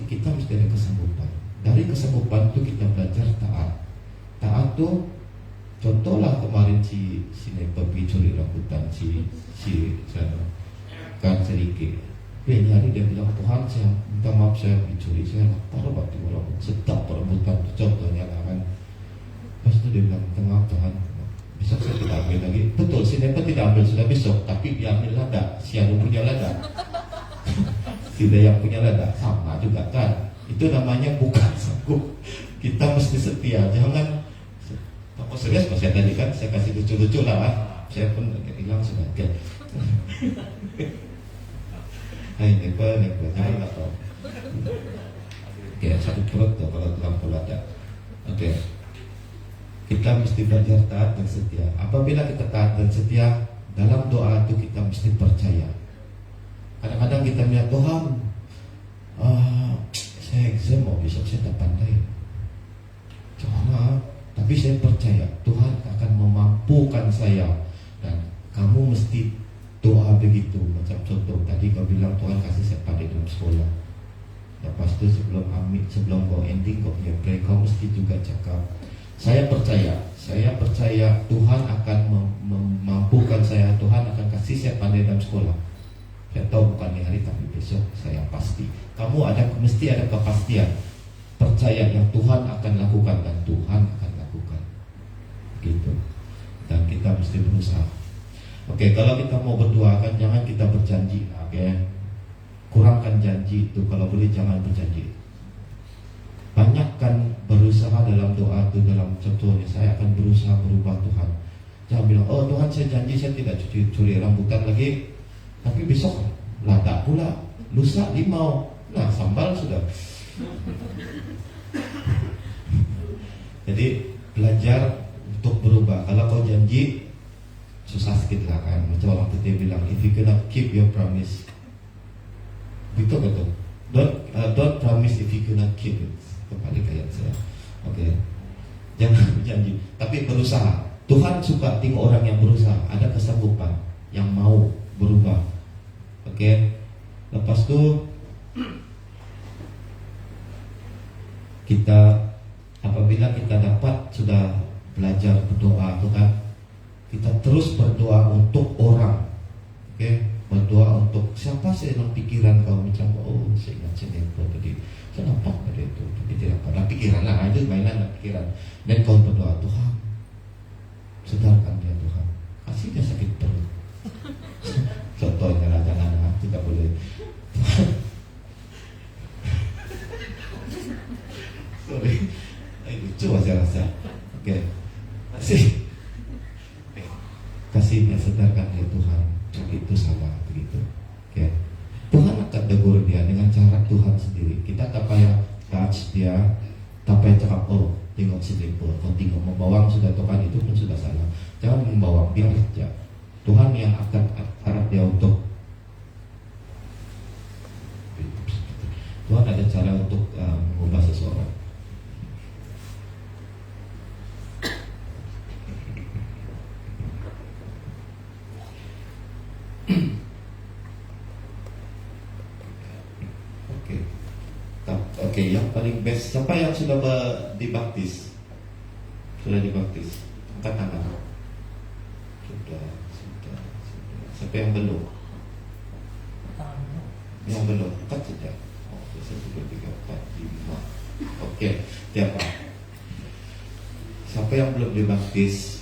kita mesti ada kesanggupan. Dari kesanggupan itu kita belajar taat. Taat tuh contohlah kemarin si pergi curi rambutan si kan sedikit. Dia nyari, dia bilang, Tuhan saya minta maaf, saya dicuri, saya lapar waktu rambut, sedap rambutan, contohnya lah kan. Lepas itu dia bilang, minta maaf Tuhan, besok saya tidak ambil lagi. Betul, si Nepa tidak ambil sudah besok, tapi dia ambil lada, si Anu punya lada. Tidak yang punya lada, sama juga kan. Itu namanya bukan sanggup. Kita mesti setia, jangan. Kalau serius, saya tadi kan saya kasih lucu-lucu lah kan. Saya pun hilang sudah. Hai Nepa, jangan tahu. Satu perut tuh kalau terlampau lada. Kita mesti belajar taat dan setia. Apabila kita taat dan setia, dalam doa itu kita mesti percaya. Kadang-kadang kita melihat Tuhan, saya exam besok saya tak pandai. Jangan, tapi saya percaya Tuhan akan memampukan saya. Dan kamu mesti doa begitu. Macam contoh tadi kau bilang Tuhan kasih saya pandai dalam sekolah. Lepas itu sebelum kau ending kau punya pray, kau mesti juga cakap, saya percaya Tuhan akan memampukan saya. Tuhan akan kasih saya pandai dalam sekolah. Saya tahu bukan di hari tapi besok saya pasti. Kamu mesti ada kepastian. Percaya yang Tuhan akan lakukan dan Tuhan akan lakukan. Gitu. Dan kita mesti berusaha. Kalau kita mau berdoa kan jangan kita berjanji. Kurangkan janji itu, kalau boleh jangan berjanji. Banyakkan berusaha dalam doa itu. Dalam contohnya saya akan berusaha berubah Tuhan. Jangan bilang, oh Tuhan saya janji saya tidak curi rambutan lagi. Tapi besok lada pula, lusa limau, nah sambal sudah. Jadi belajar untuk berubah. Kalau kau janji susah sedikit lah kan. Macam orang putih bilang, if you cannot keep your promise, betul. Don't promise if you cannot keep it. Kembali kayak saya. Jangan berjanji, tapi berusaha. Tuhan suka tengok orang yang berusaha, ada kesanggupan, yang mau berubah. Lepas itu kita apabila kita dapat sudah belajar berdoa Tuhan, kita terus berdoa untuk orang. Berdoa untuk siapa sih dalam pikiran kau, macam saya ingat saya tadi saya nampak pada itu, tapi tidak pada pikiran lah, itu mainan pikiran. Dan kau berdoa, Tuhan sedarkan dia, Tuhan kasih dia sakit perut. Contohnya lah, jangan tidak boleh. Sorry, lucu saya rasa. Kasih dia, sedarkan dia Tuhan, itu salah begitu. Tuhan akan tegur dia dengan cara Tuhan sendiri. Kita tak payah touch dia, tak payah cakap, oh tengok si Depo, kau tengok membawang sudah, Tuhan itu pun sudah salah. Jangan membawang, biar saja. Tuhan yang akan harap dia untuk Tuhan ada cara untuk mengubah seseorang. Oke, yang paling best, siapa yang sudah dibaptis? Sudah dibaptis? Angkat tangan. Sudah. Siapa yang belum? Yang belum, angkat saja. 1, 2, 3, 4, 5. Oke, siapa? Siapa yang belum dibaptis?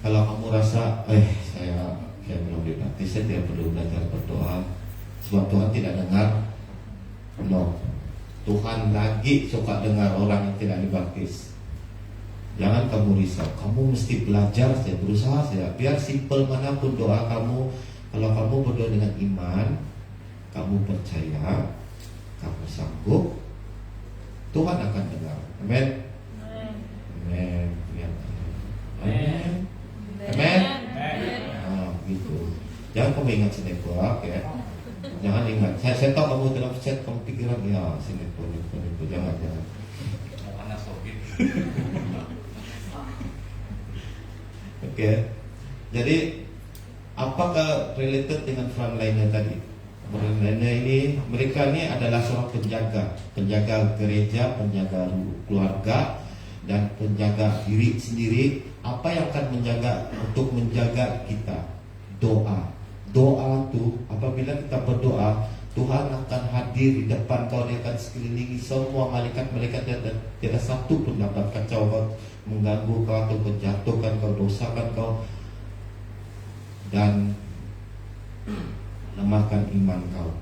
Kalau kamu rasa, saya belum dibaptis, saya tidak perlu belajar berdoa, sebab Tuhan tidak dengar. No, Tuhan lagi suka dengar orang yang tidak dibaptis. Jangan kamu risau, kamu mesti belajar saja, berusaha saja. Biar simpel manapun doa kamu, kalau kamu berdoa dengan iman, kamu percaya, kamu sanggup, Tuhan akan dengar. Amin. Amin. Amin. Amin. Gitu. Jangan kamu ingat sinetron, ya. Jangan ingat. Saya tahu kamu dalam chat kamu pikiran ya sinetron itu. Jangan. Mana sobit. Oke. Jadi apakah related dengan frontline tadi? Frontline ini, mereka ini adalah seorang penjaga gereja, penjaga keluarga, dan penjaga diri sendiri. Apa yang akan menjaga kita? Doa tuh, apabila kita berdoa, Tuhan akan hadir di depan kau. Dia akan sekelilingi semua malaikat-malaikat, dan tidak satu pun dapat kacau kau, mengganggu kau atau menjatuhkan kau, dosakan kau, dan lemahkan iman kau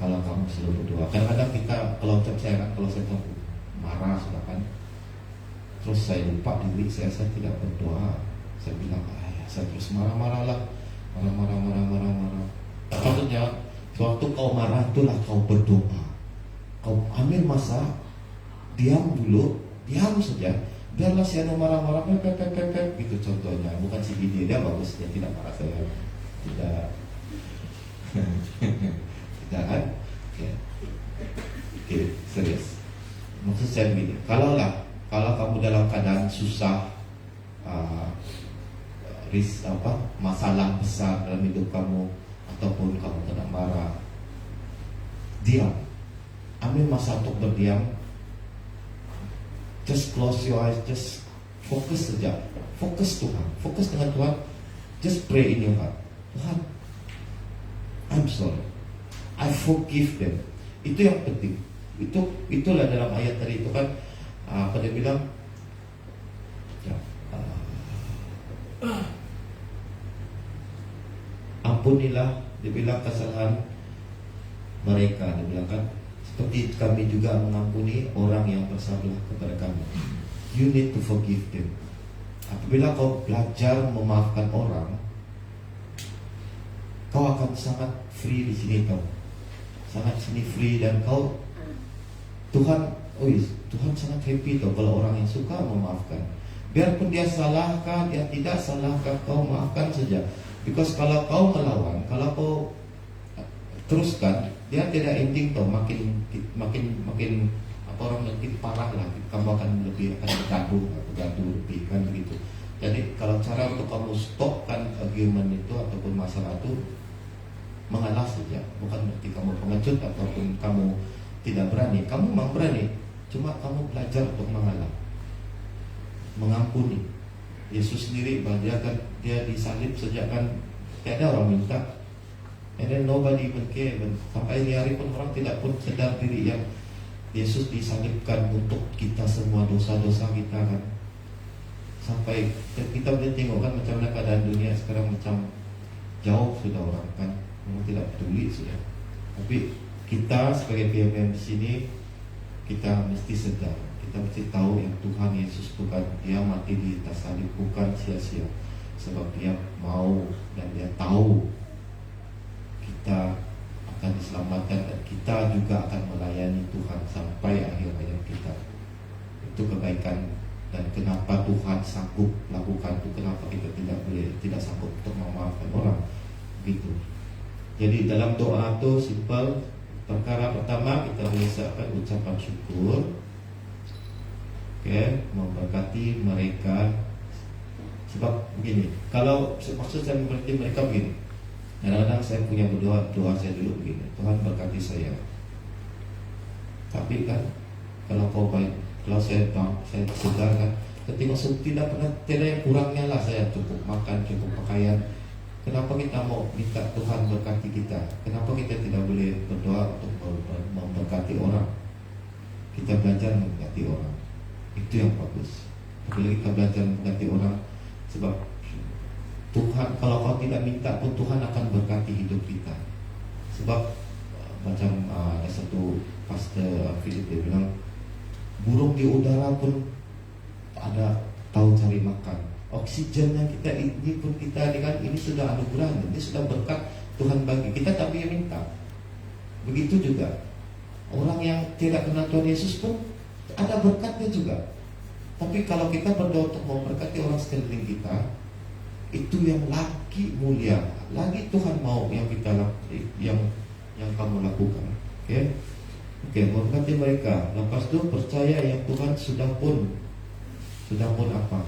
kalau kamu selalu berdoa. Kadang-kadang kita kalau saya marah sudah kan, terus saya lupa diri saya tidak berdoa. Saya bilang saya terus marah. Maksudnya waktu kau marah itulah kau berdoa. Kau ambil masa, diam saja. Biarlah si anu marah-marah, gitu contohnya. Bukan si dia bagus, dia tidak marah saya. Tidak kan? Oke, serius. Maksud saya begini, kalau kamu dalam keadaan susah, masalah besar dalam hidup kamu, ataupun kamu kena marah, diam. Ambil masa untuk berdiam. Just close your eyes, just fokus saja. Fokus Tuhan, fokus dengan Tuhan. Just pray in your heart. Tuhan, I'm sorry, I forgive them. Itu yang penting. Itulah dalam ayat tadi itu kan, apa dia bilang? Ampunilah, dia bilang, kesalahan mereka. Dia bilang kan, seperti kami juga mengampuni orang yang bersalah kepada kami. You need to forgive them. Apabila kau belajar memaafkan orang, kau akan sangat free di sini kau. Sangat free, dan kau Tuhan sangat happy tau kalau orang yang suka memaafkan. Biarpun dia salahkah, dia tidak salahkah, kau maafkan saja. Because kalau kau melawan, kalau kau teruskan, dia tidak ending tau, makin apa orang lebih parah lah. Kamu akan bergaduh lebih kan begitu. Jadi kalau cara untuk kamu stopkan argument itu ataupun masalah itu, mengalah saja. Bukan berarti kamu pengecut ataupun kamu tidak berani. Kamu memang berani, cuma kamu belajar untuk mengalah, mengampuni. Yesus sendiri, dia disalib sejak kan tiada orang minta, and then nobody even care. Sampai hari pun orang tidak pun sedar diri yang Yesus disalibkan untuk kita semua dosa-dosa kita kan. Sampai kita boleh tengok kan macam mana keadaan dunia sekarang, macam jauh sudah orang kan, memang tidak peduli sudah. Tapi kita sebagai PMM di sini, kita mesti sedar, kita mesti tahu yang Tuhan Yesus itu kan, dia mati di atas salib bukan sia-sia, sebab dia mau dan dia tahu kita akan diselamatkan, dan kita juga akan melayani Tuhan sampai akhir hayat kita. Itu kebaikan. Dan kenapa Tuhan sanggup lakukan itu, kenapa kita tidak sanggup untuk memaafkan orang gitu. Jadi dalam doa itu simple, perkara pertama kita menyiapkan ucapan syukur. Memberkati mereka. Sebab begini, kalau maksud saya memberkati mereka begini. Kadang-kadang saya punya doa saya dulu begini, Tuhan berkati saya. Tapi kan kalau kau baik, kalau saya sedar kan, ketika tidak pernah tidak yang kurangnya lah, saya cukup makan, cukup pakaian. Kenapa kita mau minta Tuhan berkati kita? Kenapa kita tidak boleh berdoa untuk memberkati orang? Kita belajar memberkati orang, itu yang bagus. Apabila kita belajar memberkati orang, sebab Tuhan, kalau kau tidak minta pun Tuhan akan berkati hidup kita. Sebab macam ada satu pastor Philip dia bilang, burung di udara pun ada tahu cari makan. Oksigen yang kita ini pun kita dengan ini sudah anugerah, ini sudah berkat Tuhan bagi kita, tapi yang minta. Begitu juga orang yang tidak kenal Tuhan Yesus pun ada berkatnya juga. Tapi kalau kita berdoa untuk memberkati orang sekeliling kita, itu yang lagi mulia, lagi Tuhan mau yang kita yang kamu lakukan. Oke, memberkati mereka. Lepas itu percaya yang Tuhan sudah pun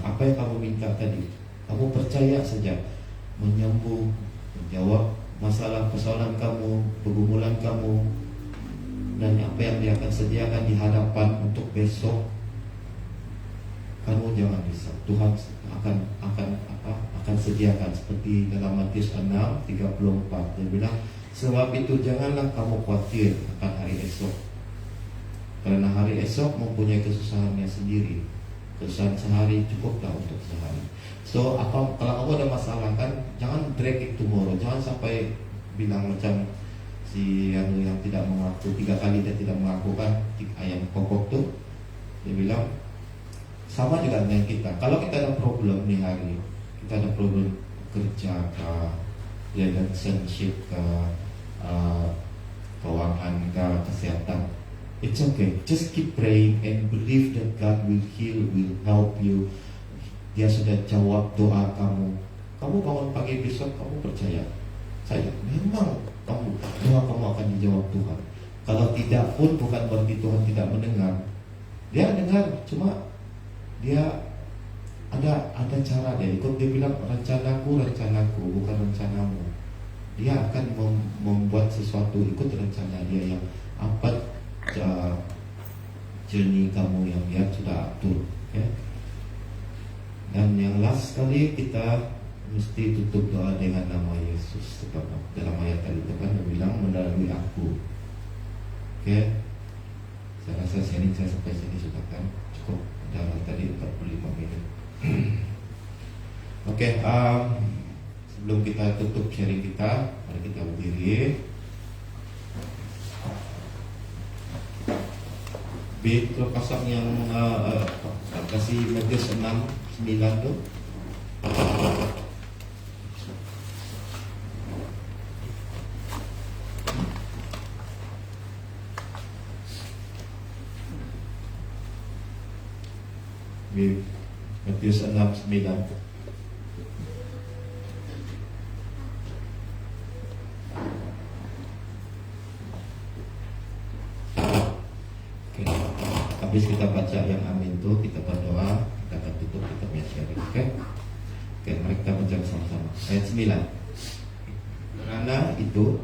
apa yang kamu minta tadi, kamu percaya saja menyembuh, menjawab masalah persoalan kamu, pergumulan kamu, dan apa yang dia akan sediakan di hadapan untuk besok. Kamu jangan risau, Tuhan akan sediakan, seperti dalam Matius 6:34 dia bilang, sebab itu janganlah kamu khawatir akan hari esok, karena hari esok mempunyai kesusahannya sendiri. Kesusahan sehari cukuplah untuk sehari. So kalau kamu ada masalah kan, jangan drag it tomorrow. Jangan sampai bilang macam si yang tidak mengaku 3 kali dia tidak mengaku kan, ayam kokok tuh. Dia bilang sama juga dengan kita. Kalau kita ada problem nih hari, kita ada problem kerja kah, relationship kah, keuangan kah, kesehatan, it's okay. Just keep praying and believe that God will heal, will help you. Dia sudah jawab doa kamu. Kamu bangun pagi besok, kamu percaya, saya memang doa kamu akan dijawab Tuhan. Kalau tidak pun bukan berarti Tuhan tidak mendengar. Dia dengar, cuma dia ada cara dia ikut. Dia bilang rencanaku bukan rencanamu. Dia akan membuat sesuatu ikut rencana dia yang apa journey kamu yang dia sudah atur. Dan yang last kali kita mesti tutup doa dengan nama Yesus. Sebab dalam ayat tadi itu kan dia bilang melalui aku. Saya rasa sharing saya sampai sini sudah kan cukup. Dalam tadi 45 minit. Sebelum kita tutup sharing kita, mari kita berdiri. Kalau pasang yang kasih Matius 6:9 tuh. Matius 6:9. Habis kita baca yang amin tuh, kita berdoa, kita akan tutup, kita punya sharing. Oke, mari kita baca sama-sama. Ayat 9. Karena itu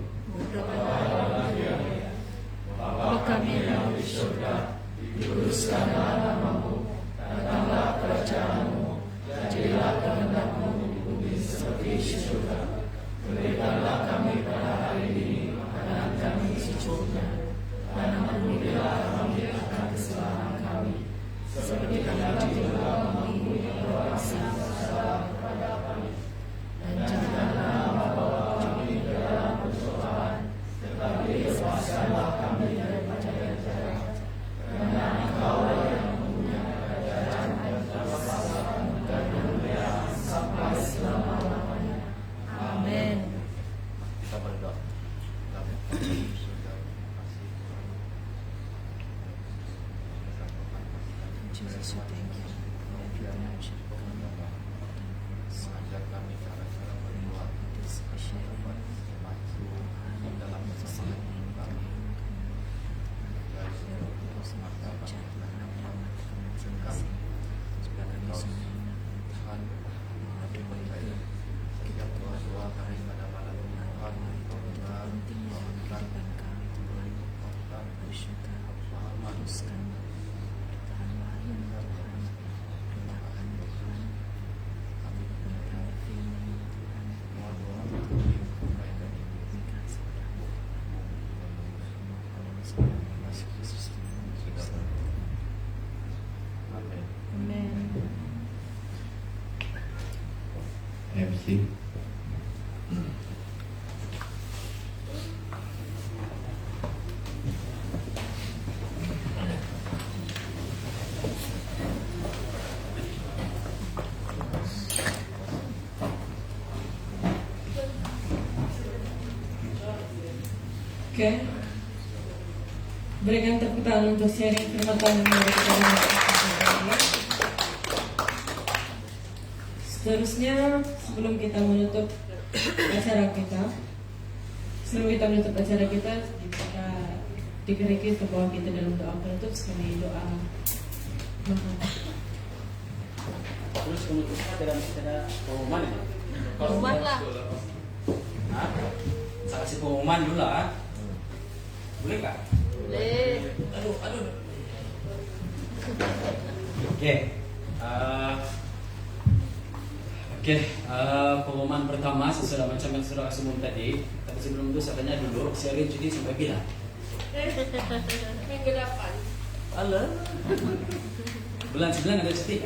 Bapa kami yang di surga, dikuduskanlah namamu, datanglah kerajaanmu, jadilah kehendakmu di bumi seperti di surga. Berikanlah kami pada hari ini makanan kami secukupnya, dan ampunilah kami akan kesalahan kami, seperti kami juga mengampuni orang yang bersalah kepada kami. Dan janganlah membawa kami ke dalam percobaan, tetapi lepaskanlah kami daripada yang jahat. Karena Engkau yang mempunyai kerajaan dan kuasa dan kemuliaan sampai selama-lamanya. Amin. Kita berdoa. Jesus, we thank you. Mengajar kami cara-cara berdoa, maju dalam kesalahan kami. Amen. MC. Oke. Berikan tepuk tangan untuk sharing firman Tuhan yang baru kita dengar. Seterusnya, sebelum kita menutup acara kita, kita digerakkan ke bawah kita dalam doa penutup sekali doa. Terus penutupnya tidak pengumuman ya? Pengumuman lah. Hah? Saya kasih pengumuman dulu lah. Boleh kak? Boleh. Aduh. Oke. Pengumuman pertama sesudah macam yang sudah kasih umum tadi. Tapi sebelum itu saya tanya dulu, sharing cuti sampai bila? Minggu depan. Halo. Bulan 9 ada cuti?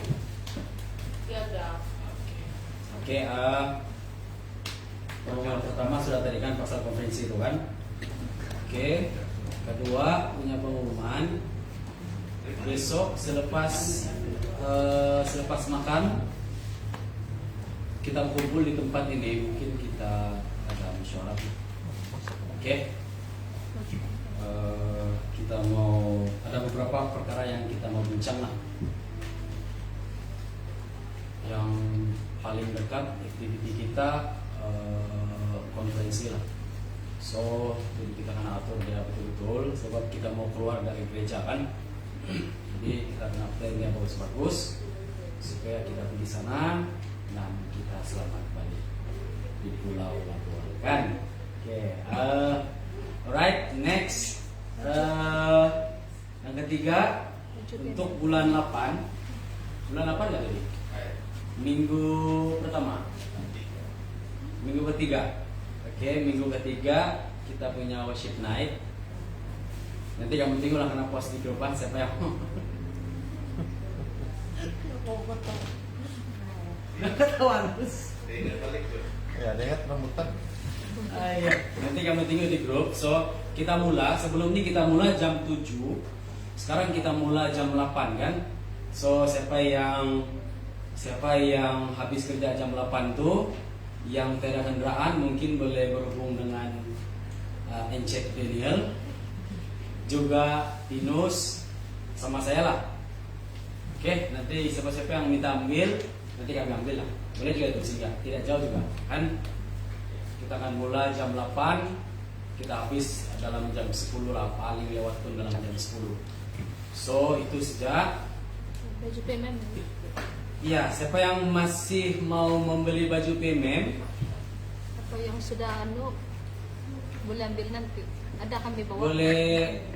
Ya ada. Oke. Pengumuman pertama sudah tadi kan pasal konferensi itu kan. Oke. Kedua punya pengumuman besok selepas makan kita kumpul di tempat ini, mungkin kita ada musyawarah. Oke. Kita mau ada beberapa perkara yang kita mau bincang lah. Yang paling dekat aktiviti kita konferensi lah. So jadi kita akan atur dia betul-betul sebab kita mau keluar dari gereja kan. Jadi kita akan plan yang bagus-bagus supaya kita pergi sana dan kita selamat balik di Pulau Labuan kan. Oke. Alright, next. Yang ketiga untuk bulan 8. Bulan 8 nggak tadi? Minggu pertama. Minggu ketiga. Oke, minggu ketiga kita punya worship night. Nanti kamu tinggal akan post di grup siapa yang ketahuan. Ya, ada ingat rambutan. Iya. Nanti kamu tinggal di grup. So kita mulai. Sebelum ini kita mulai jam 7. Sekarang kita mulai jam 8 kan. So siapa yang habis kerja jam 8 tuh, yang tidak ada kendaraan mungkin boleh berhubung dengan Encik Daniel, juga Dinus, sama saya lah. Oke, nanti siapa-siapa yang minta ambil, nanti kami ambil lah. Boleh juga itu sehingga tidak jauh juga kan. Kita akan mulai jam 8, kita habis dalam jam 10 lah, paling lewat pun dalam jam 10. So itu saja. Baju payment. Iya, siapa yang masih mau membeli baju PMM? Atau yang sudah boleh ambil nanti. Ada kami bawa.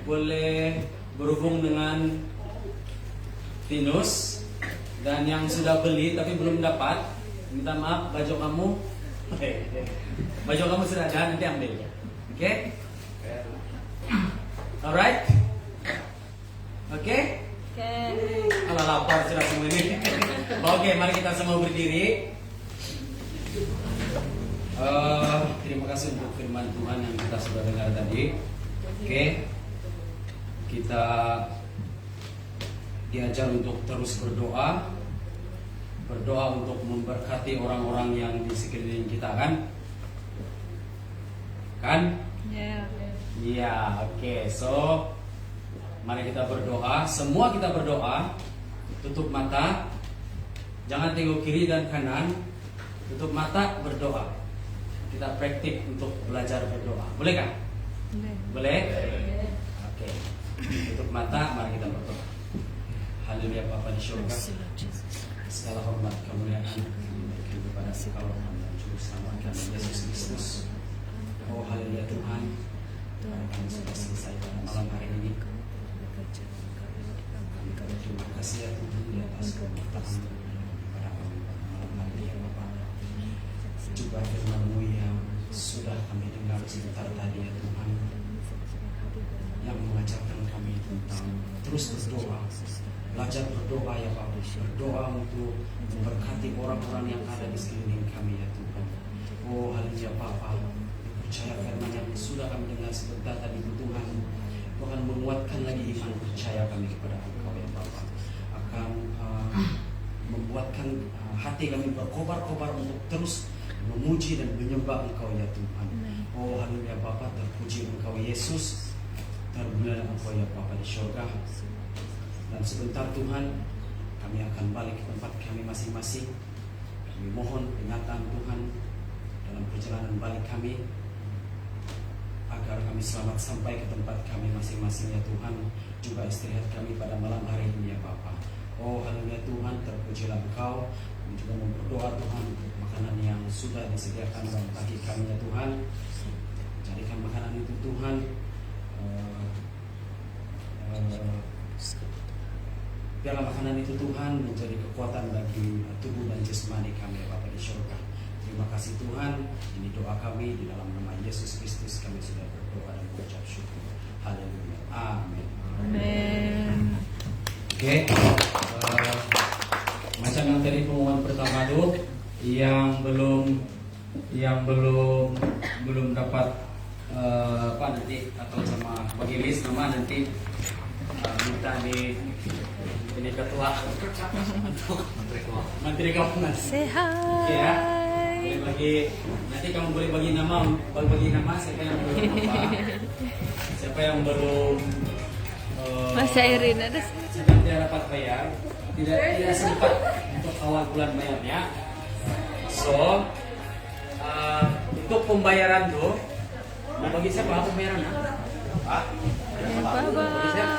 Boleh berhubung dengan Tinus. Dan yang sudah beli tapi belum dapat, minta maaf, baju kamu sudah ada, nanti ambil. Oke? Alright? Oke? Kalau lapar sudah semua ini. Oke, mari kita semua berdiri. Terima kasih untuk firman Tuhan yang kita sudah dengar tadi. Oke, kita diajar untuk terus berdoa untuk memberkati orang-orang yang di sekeliling kita kan? Iya, oke. So mari kita berdoa. Semua kita berdoa. Tutup mata. Jangan tengok kiri dan kanan. Tutup mata, berdoa. Kita praktik untuk belajar berdoa. Boleh kan? Boleh? Oke. Tutup mata, mari kita berdoa. Haleluya Bapa di surga. Segala hormat kemuliaan kepada Engkau dan Juru Selamat kami Yesus Kristus. Oh haleluya Tuhan. Kami sudah selesai pada malam hari ini. kasih ya Tuhan di atas keberkatan kepada kami pada malam hari ya Bapa. Juga firman-Mu yang sudah kami dengar sebentar tadi ya Tuhan, yang mengajarkan kami tentang terus berdoa, belajar berdoa ya Bapak, berdoa untuk memberkati orang-orang yang ada di sekeliling kami ya Tuhan. Oh haleluya Bapa, percaya firman yang sudah kami dengar sebentar tadi Tuhan, Tuhan menguatkan lagi iman percaya kami kepada Engkau ya Bapa, akan membuatkan hati kami berkobar-kobar untuk terus memuji dan menyembah Engkau ya Tuhan. Oh haleluya Bapa, terpuji Engkau Yesus, termulialah Engkau ya Bapa di surga. Dan sebentar Tuhan, kami akan balik ke tempat kami masing-masing. Kami mohon peringatan Tuhan dalam perjalanan balik kami, agar kami selamat sampai ke tempat kami masing-masing ya Tuhan. Juga istirahat kami pada malam hari ini ya Bapa. Oh haleluya Tuhan, terpujilah Engkau. Kami juga berdoa Tuhan untuk makanan yang sudah disediakan bagi kami ya Tuhan. Jadikan makanan itu Tuhan biarlah makanan itu Tuhan menjadi kekuatan bagi tubuh dan jasmani kami ya Bapa di surga. Terima kasih Tuhan, ini doa kami di dalam nama Yesus Kristus kami sudah berdoa dan mengucap syukur. Haleluya. Amin. Amen. Oke. Macam yang tadi pengumuman pertama tuh, yang belum dapat apa nanti atau sama bagi list nama nanti minta di ini ketua menteri keuangan. Oke ya. Boleh bagi nanti kamu boleh bagi nama siapa yang belum apa, siapa yang belum Mas Irin ada sedang tidak dapat bayar, tidak sempat untuk awal bulan bayarnya. So untuk pembayaran tuh, mau bagi siapa pembayaran? Bye bye.